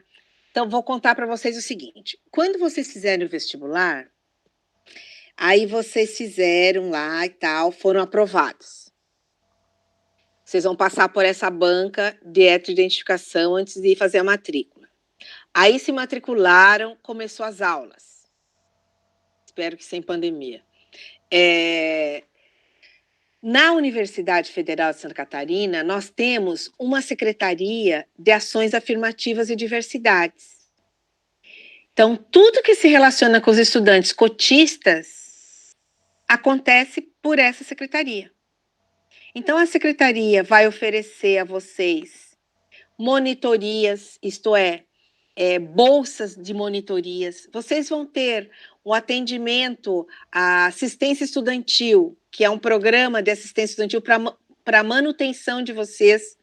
Então, vou contar para vocês o seguinte. Quando vocês fizerem o vestibular, aí vocês fizeram lá e tal, foram aprovados. Vocês vão passar por essa banca de heteroidentificação antes de ir fazer a matrícula. Aí se matricularam, começou as aulas. Espero que sem pandemia. Na Universidade Federal de Santa Catarina, nós temos uma Secretaria de Ações Afirmativas e Diversidades. Então, tudo que se relaciona com os estudantes cotistas acontece por essa secretaria. Então, a secretaria vai oferecer a vocês monitorias, isto é, bolsas de monitorias. Vocês vão ter o atendimento à assistência estudantil, que é um programa de assistência estudantil para manutenção de vocês,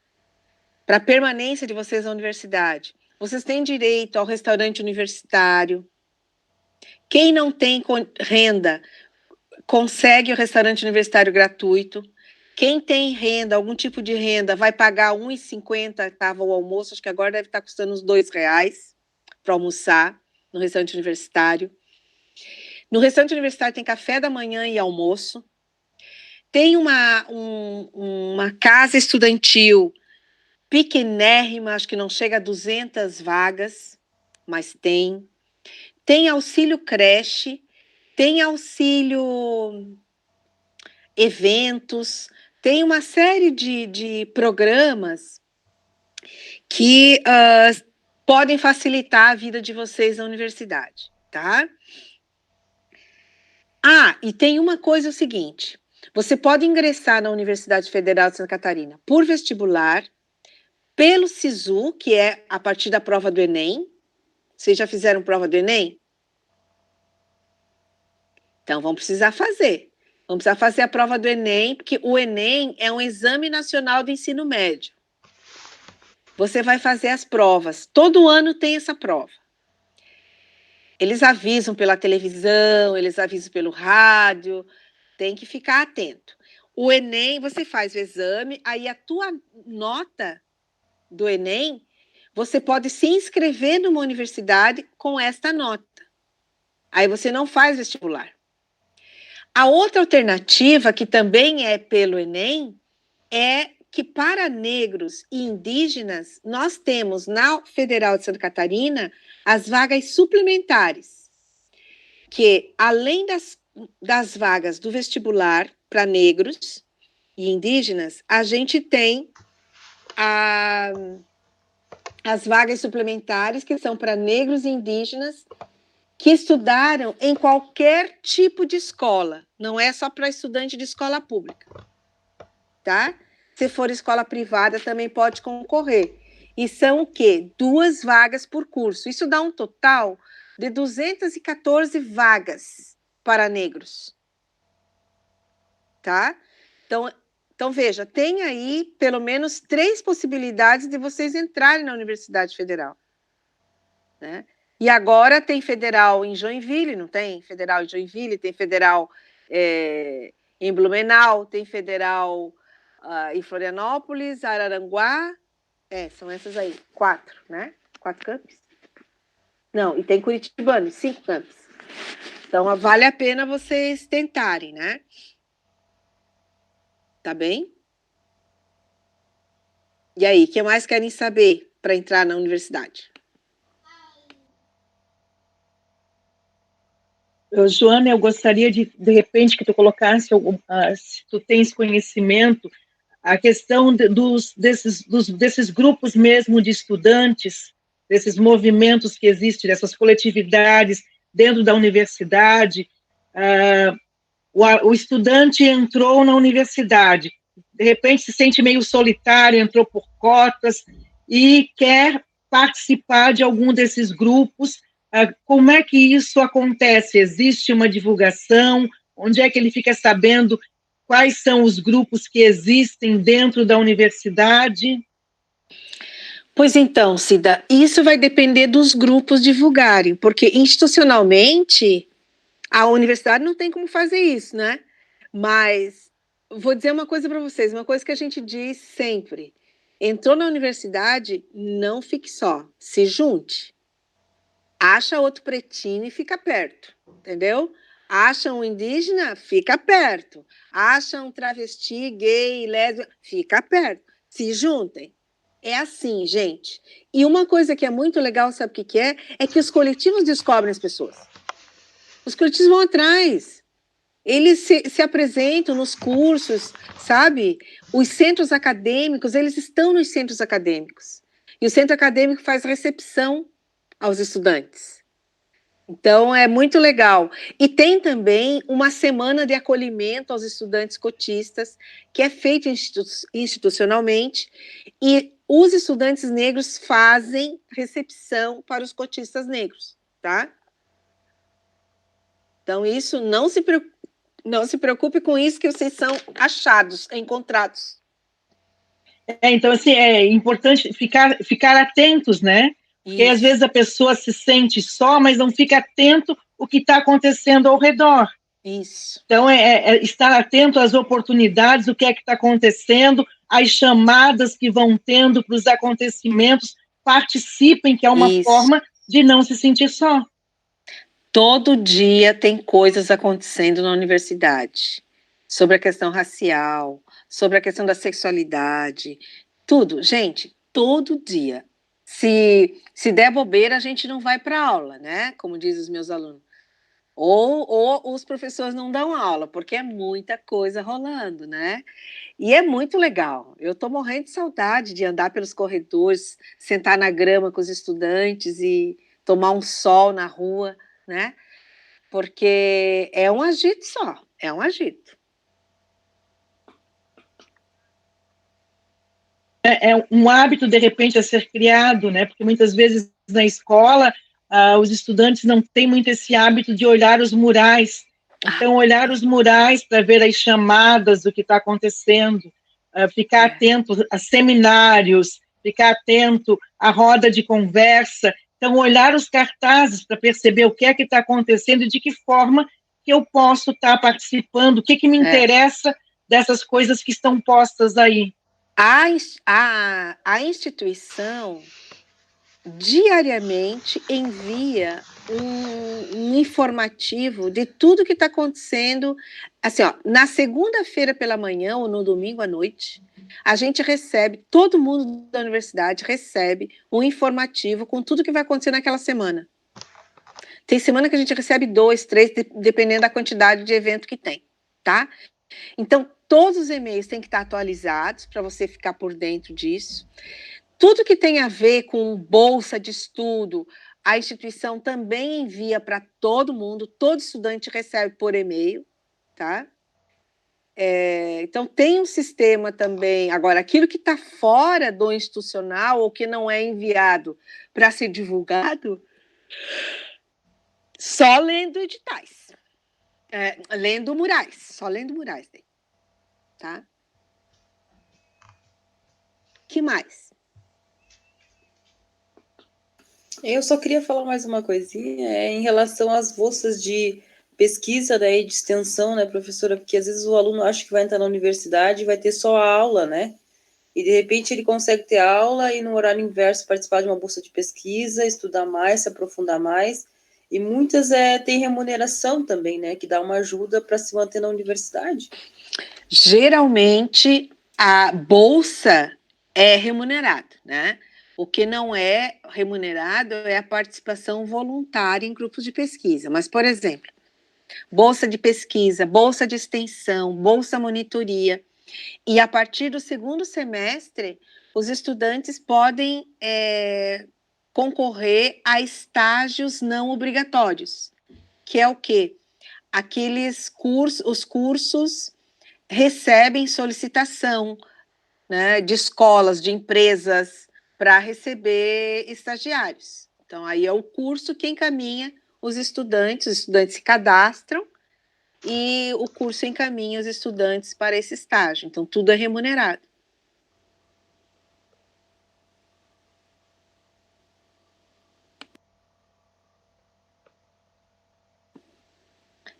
para a permanência de vocês na universidade. Vocês têm direito ao restaurante universitário. Quem não tem renda, consegue o restaurante universitário gratuito. Quem tem renda, algum tipo de renda, vai pagar R$ 1,50, estava o almoço, acho que agora deve estar custando uns R$ 2 para almoçar no restaurante universitário. No restaurante universitário tem café da manhã e almoço. Tem uma casa estudantil pequenérrima, acho que não chega a 200 vagas, mas tem. Tem auxílio creche, tem auxílio eventos, tem uma série de programas que podem facilitar a vida de vocês na universidade, tá? Ah, e tem uma coisa, o seguinte, você pode ingressar na Universidade Federal de Santa Catarina por vestibular, pelo SISU, que é a partir da prova do Enem. Vocês já fizeram prova do Enem? Então, vão precisar fazer. Vão precisar fazer a prova do Enem, porque o Enem é um exame nacional de ensino médio. Você vai fazer as provas. Todo ano tem essa prova. Eles avisam pela televisão, eles avisam pelo rádio, tem que ficar atento. O Enem, você faz o exame, aí a tua nota do Enem, você pode se inscrever numa universidade com esta nota. Aí você não faz vestibular. A outra alternativa, que também é pelo Enem, é que para negros e indígenas, nós temos na Federal de Santa Catarina as vagas suplementares, que além das vagas do vestibular para negros e indígenas, a gente tem as vagas suplementares que são para negros e indígenas que estudaram em qualquer tipo de escola, não é só para estudante de escola pública, tá? Se for escola privada, também pode concorrer. E são o quê? 2 vagas por curso. Isso dá um total de 214 vagas para negros. Tá? Então, veja, tem aí pelo menos 3 possibilidades de vocês entrarem na Universidade Federal. Né? E agora tem federal em Joinville, não tem? Federal em Joinville, tem federal em Blumenau, tem federal em Florianópolis, Araranguá, são essas aí, 4, né? 4 campos? Não, e tem Curitibano, 5 campos. Então, vale a pena vocês tentarem, né? Tá bem? E aí, o que mais querem saber para entrar na universidade? Joana, eu gostaria de repente, que tu colocasse, se tu tens conhecimento, a questão desses grupos mesmo de estudantes, desses movimentos que existem, dessas coletividades dentro da universidade. O estudante entrou na universidade, de repente se sente meio solitário, entrou por cotas e quer participar de algum desses grupos. Como é que isso acontece? Existe uma divulgação? Onde é que ele fica sabendo quais são os grupos que existem dentro da universidade? Pois então, Cida, isso vai depender dos grupos divulgarem, porque institucionalmente a universidade não tem como fazer isso, né? Mas vou dizer uma coisa para vocês, uma coisa que a gente diz sempre: entrou na universidade, não fique só, se junte. Acha outro pretinho e fica perto, entendeu? Acha um indígena, fica perto. Acha um travesti, gay, lésbica, fica perto. Se juntem. É assim, gente. E uma coisa que é muito legal, sabe o que é? É que os coletivos descobrem as pessoas. Os coletivos vão atrás. Eles se apresentam nos cursos, sabe? Os centros acadêmicos, eles estão nos centros acadêmicos. E o centro acadêmico faz recepção aos estudantes. Então, é muito legal. E tem também uma semana de acolhimento aos estudantes cotistas, que é feito institucionalmente, e os estudantes negros fazem recepção para os cotistas negros, tá? Então, isso, não se preocupe com isso, que vocês são achados, encontrados. Então, assim, é importante ficar atentos, né? Porque às vezes a pessoa se sente só, mas não fica atento o que está acontecendo ao redor. Isso. Então, estar atento às oportunidades, o que é que está acontecendo, as chamadas que vão tendo para os acontecimentos, participem, que é uma forma de não se sentir só. Todo dia tem coisas acontecendo na universidade, sobre a questão racial, sobre a questão da sexualidade, tudo. Gente, todo dia. Se der bobeira, a gente não vai para aula, né? Como dizem os meus alunos. Ou os professores não dão aula, porque é muita coisa rolando, né? E é muito legal. Eu estou morrendo de saudade de andar pelos corredores, sentar na grama com os estudantes e tomar um sol na rua, né? porque é um agito só, é um agito. É um hábito, de repente, a ser criado, né? Porque muitas vezes na escola os estudantes não têm muito esse hábito de olhar os murais. Então, olhar os murais para ver as chamadas do que está acontecendo, ficar atento a seminários, ficar atento à roda de conversa. Então, olhar os cartazes para perceber o que é que está acontecendo e de que forma que eu posso estar participando, o que me interessa dessas coisas que estão postas aí. A instituição diariamente envia um informativo de tudo que está acontecendo. Assim, ó, na segunda-feira pela manhã ou no domingo à noite, a gente recebe, todo mundo da universidade recebe um informativo com tudo que vai acontecer naquela semana. Tem semana que a gente recebe 2, 3, dependendo da quantidade de evento que tem, tá? Então, todos os e-mails têm que estar atualizados para você ficar por dentro disso. Tudo que tem a ver com bolsa de estudo, a instituição também envia para todo mundo, todo estudante recebe por e-mail, tá? Então, tem um sistema também. Agora, aquilo que está fora do institucional ou que não é enviado para ser divulgado, só lendo editais, lendo murais, só lendo murais. Tá? Que mais? Eu só queria falar mais uma coisinha em relação às bolsas de pesquisa, né, e de extensão, né, professora? Porque às vezes o aluno acha que vai entrar na universidade e vai ter só a aula, né? E de repente ele consegue ter aula e no horário inverso participar de uma bolsa de pesquisa, estudar mais, se aprofundar mais. E muitas têm remuneração também, né? Que dá uma ajuda para se manter na universidade. Geralmente, a bolsa é remunerada, né? O que não é remunerado é a participação voluntária em grupos de pesquisa. Mas, por exemplo, bolsa de pesquisa, bolsa de extensão, bolsa monitoria. E a partir do segundo semestre, os estudantes podem concorrer a estágios não obrigatórios, que é o quê? Aqueles cursos, os cursos recebem solicitação, né, de escolas, de empresas, para receber estagiários. Então, aí é o curso que encaminha os estudantes se cadastram e o curso encaminha os estudantes para esse estágio. Então, tudo é remunerado.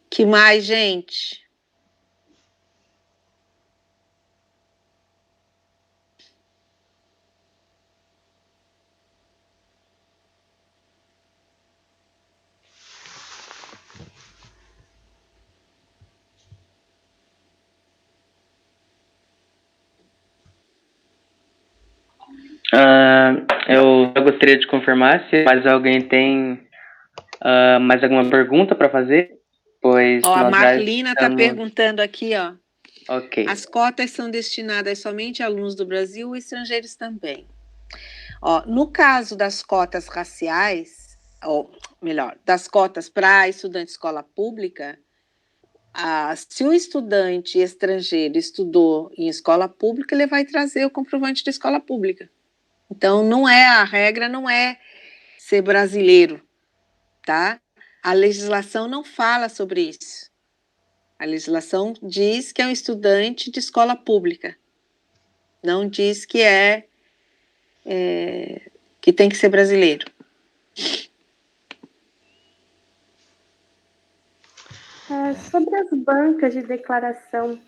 Que mais, gente? Eu gostaria de confirmar se mais alguém tem mais alguma pergunta para fazer, pois a Marlina está perguntando aqui, ó. Ok. As cotas são destinadas somente a alunos do Brasil ou estrangeiros também? No caso das cotas raciais, ou melhor, das cotas para estudante de escola pública, se o estudante estrangeiro estudou em escola pública, ele vai trazer o comprovante de escola pública. Então, a regra não é ser brasileiro, tá? A legislação não fala sobre isso. A legislação diz que é um estudante de escola pública. Não diz que que tem que ser brasileiro. Sobre as bancas de declaração,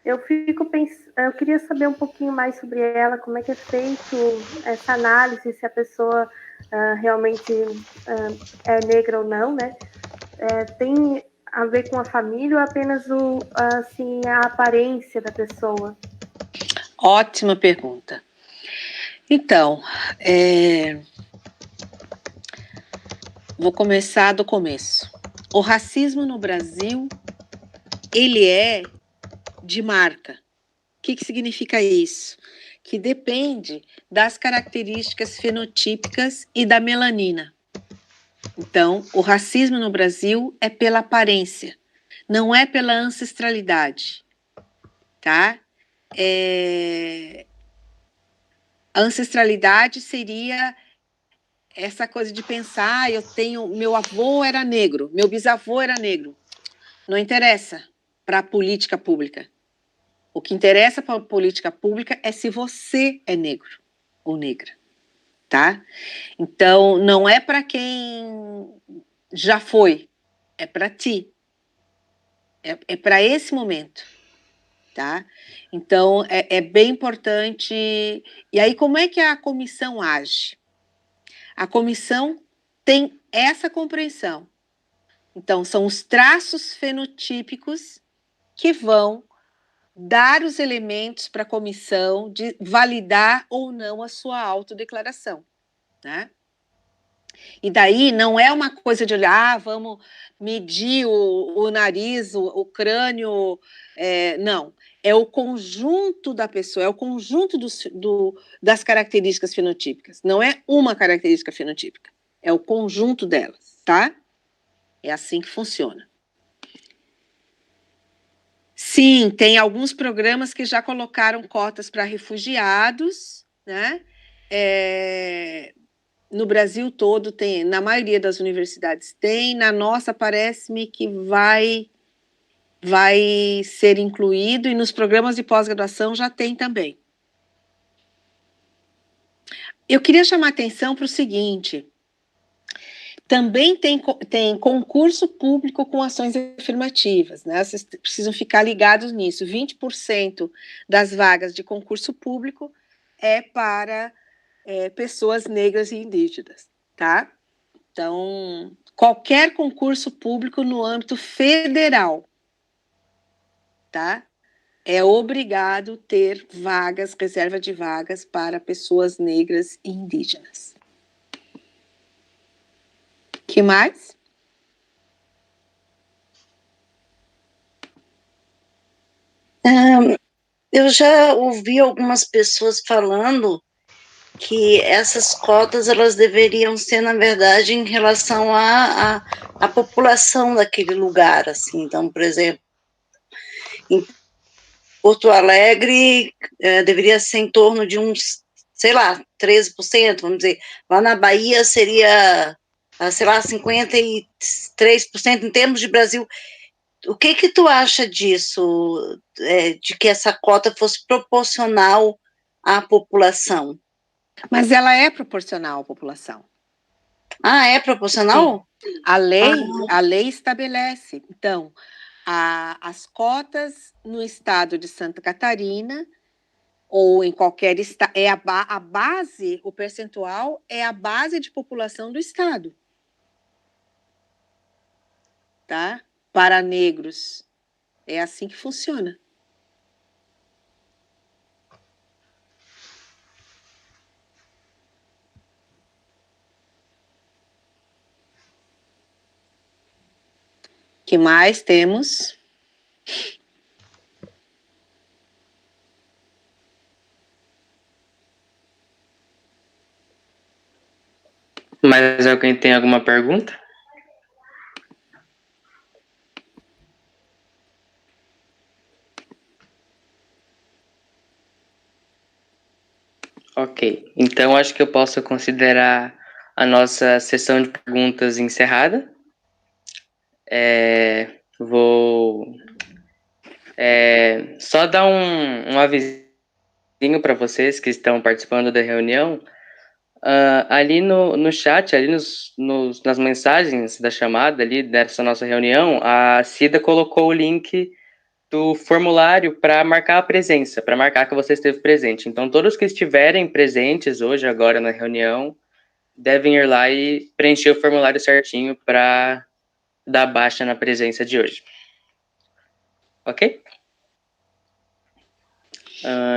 eu queria saber um pouquinho mais sobre ela, como é que é feito essa análise, se a pessoa realmente é negra ou não, né? Tem a ver com a família ou apenas a aparência da pessoa? Ótima pergunta. Então, vou começar do começo. O racismo no Brasil, ele é de marca. O que significa isso? Que depende das características fenotípicas e da melanina. Então, o racismo no Brasil é pela aparência, não é pela ancestralidade, tá? A ancestralidade seria essa coisa de pensar, meu avô era negro, meu bisavô era negro. Não interessa para a política pública. O que interessa para a política pública é se você é negro ou negra, tá? Então, não é para quem já foi, é para ti. É para esse momento, tá? Então, é bem importante. E aí, como é que a comissão age? A comissão tem essa compreensão. Então, são os traços fenotípicos que vão dar os elementos para a comissão de validar ou não a sua autodeclaração, né? E daí não é uma coisa de olhar, vamos medir o nariz, o crânio, não. É o conjunto da pessoa, é o conjunto das características fenotípicas. Não é uma característica fenotípica, é o conjunto delas, tá? É assim que funciona. Sim, tem alguns programas que já colocaram cotas para refugiados, né? No Brasil todo tem, na maioria das universidades tem, na nossa parece-me que vai ser incluído e nos programas de pós-graduação já tem também. Eu queria chamar a atenção para o seguinte, também tem concurso público com ações afirmativas, né? Vocês precisam ficar ligados nisso, 20% das vagas de concurso público é para pessoas negras e indígenas, tá? Então, qualquer concurso público no âmbito federal, tá? É obrigado ter vagas, reserva de vagas para pessoas negras e indígenas. Que mais? Eu já ouvi algumas pessoas falando que essas cotas elas deveriam ser, na verdade, em relação à população daquele lugar, assim. Então, por exemplo, em Porto Alegre deveria ser em torno de uns, sei lá, 13%, vamos dizer. Lá na Bahia seria, sei lá, 53% em termos de Brasil. O que tu acha disso, de que essa cota fosse proporcional à população? Mas ela é proporcional à população. Ah, é proporcional? Sim. A lei estabelece. Então, as cotas no estado de Santa Catarina ou em qualquer estado, a base, o percentual é a base de população do estado. Tá? Para negros. É assim que funciona. Que mais temos? Mais alguém tem alguma pergunta? Ok, então acho que eu posso considerar a nossa sessão de perguntas encerrada. Vou só dar um avisinho para vocês que estão participando da reunião. Ali no chat, ali nas mensagens da chamada ali dessa nossa reunião, a Cida colocou o link do formulário para marcar a presença, para marcar que você esteve presente. Então, todos que estiverem presentes hoje, agora na reunião, devem ir lá e preencher o formulário certinho para dar baixa na presença de hoje. Ok?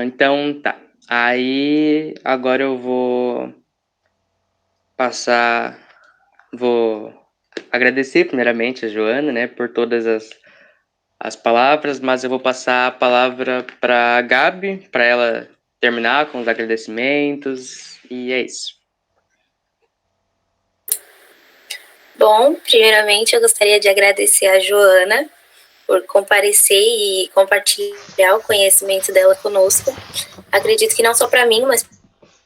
Então, tá. Aí, agora eu vou agradecer primeiramente a Joana, né, por todas as palavras, mas eu vou passar a palavra para a Gabi, para ela terminar com os agradecimentos, e é isso. Bom, primeiramente eu gostaria de agradecer a Joana por comparecer e compartilhar o conhecimento dela conosco. Acredito que não só para mim, mas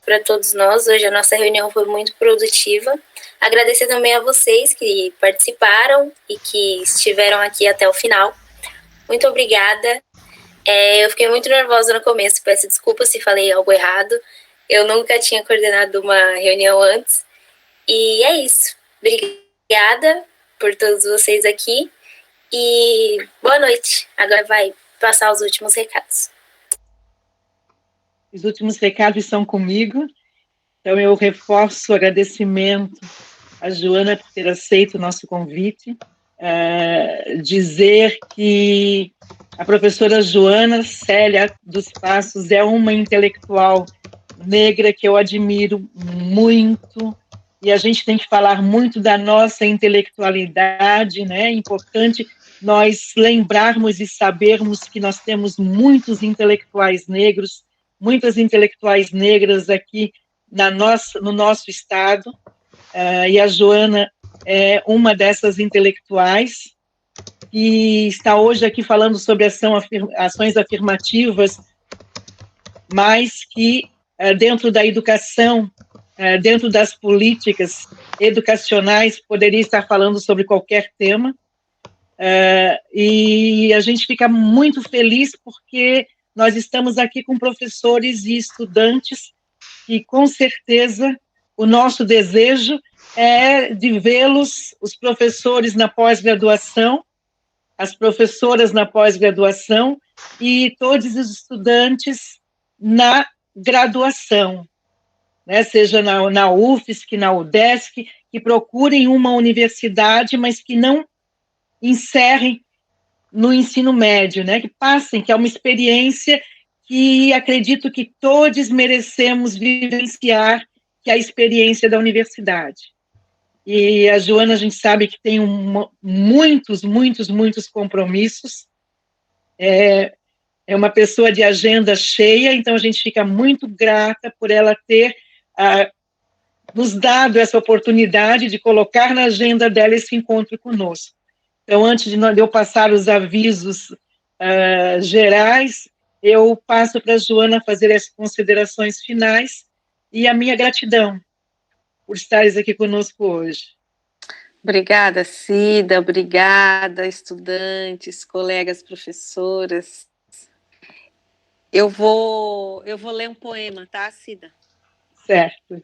para todos nós. Hoje a nossa reunião foi muito produtiva. Agradecer também a vocês que participaram e que estiveram aqui até o final. Muito obrigada. Eu fiquei muito nervosa no começo, peço desculpas se falei algo errado. Eu nunca tinha coordenado uma reunião antes. E é isso. Obrigada por todos vocês aqui. E boa noite. Agora vai passar os últimos recados. Os últimos recados são comigo. Então, eu reforço o agradecimento à Joana por ter aceito o nosso convite. Dizer que a professora Joana Célia dos Passos é uma intelectual negra que eu admiro muito, e a gente tem que falar muito da nossa intelectualidade, né? É importante nós lembrarmos e sabermos que nós temos muitos intelectuais negros, muitas intelectuais negras aqui no nosso estado, e a Joana é uma dessas intelectuais que está hoje aqui falando sobre ações afirmativas, mas que dentro da educação, dentro das políticas educacionais, poderia estar falando sobre qualquer tema, e a gente fica muito feliz porque nós estamos aqui com professores e estudantes e, com certeza, o nosso desejo é de vê-los, os professores na pós-graduação, as professoras na pós-graduação e todos os estudantes na graduação, né? Seja na UFSC, na UDESC, que procurem uma universidade, mas que não encerrem no ensino médio, né? Que passem, que é uma experiência que acredito que todos merecemos vivenciar, que é a experiência da universidade. E a Joana, a gente sabe que tem muitos compromissos, é uma pessoa de agenda cheia, então a gente fica muito grata por ela ter nos dado essa oportunidade de colocar na agenda dela esse encontro conosco. Então, antes de eu passar os avisos gerais, eu passo para a Joana fazer as considerações finais e a minha gratidão por estares aqui conosco hoje. Obrigada, Cida, obrigada, estudantes, colegas, professoras. Eu vou ler um poema, tá, Cida? Certo.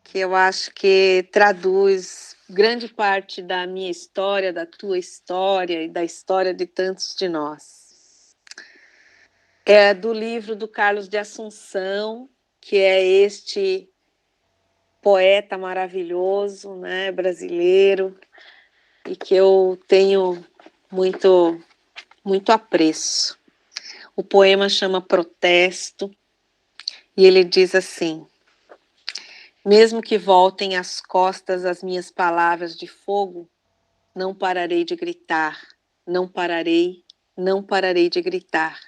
Que eu acho que traduz grande parte da minha história, da tua história e da história de tantos de nós. É do livro do Carlos de Assunção, que é este poeta maravilhoso, né, brasileiro, e que eu tenho muito apreço. O poema chama Protesto, e ele diz assim: mesmo que voltem às costas as minhas palavras de fogo, não pararei de gritar, não pararei de gritar.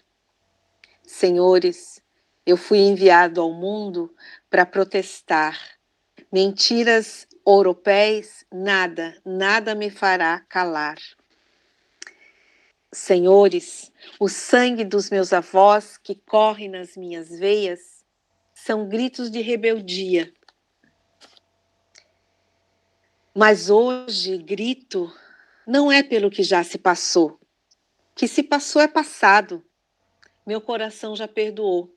Senhores, eu fui enviado ao mundo para protestar. Mentiras europeias, nada me fará calar. Senhores, o sangue dos meus avós que corre nas minhas veias são gritos de rebeldia. Mas hoje grito não é pelo que já se passou. O que se passou é passado. Meu coração já perdoou.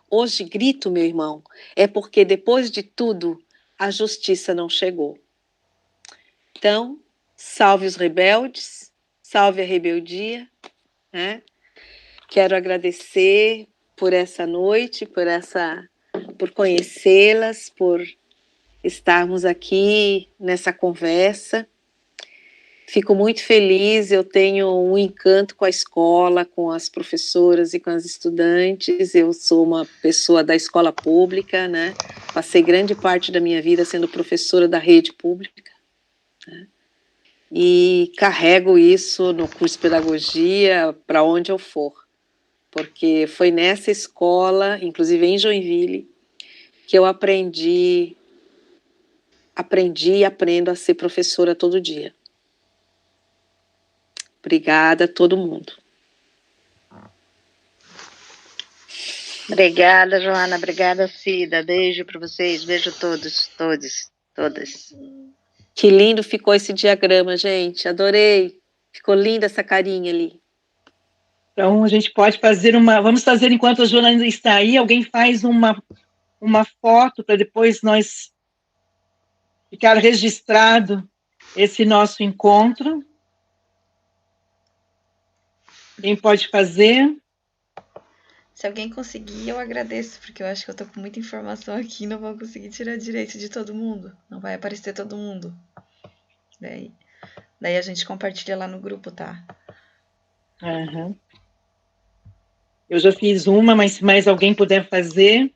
Hoje grito, meu irmão, é porque depois de tudo a justiça não chegou. Então, salve os rebeldes, salve a rebeldia, né? Quero agradecer por essa noite, por conhecê-las, por estarmos aqui nessa conversa. Fico muito feliz, eu tenho um encanto com a escola, com as professoras e com as estudantes. Eu sou uma pessoa da escola pública, né? Passei grande parte da minha vida sendo professora da rede pública, né? E carrego isso no curso de pedagogia para onde eu for, porque foi nessa escola, inclusive em Joinville, que eu aprendi aprendi e aprendo a ser professora todo dia. Obrigada a todo mundo. Obrigada, Joana. Obrigada, Cida. Beijo para vocês. Beijo a todos, todas. Que lindo ficou esse diagrama, gente. Adorei. Ficou linda essa carinha ali. Então, a gente pode fazer vamos fazer enquanto a Joana ainda está aí, alguém faz uma foto para depois nós ficar registrado esse nosso encontro. Quem pode fazer? Se alguém conseguir, eu agradeço, porque eu acho que eu tô com muita informação aqui e não vou conseguir tirar direito de todo mundo. Não vai aparecer todo mundo. Daí a gente compartilha lá no grupo, tá? Uhum. Eu já fiz uma, mas se mais alguém puder fazer.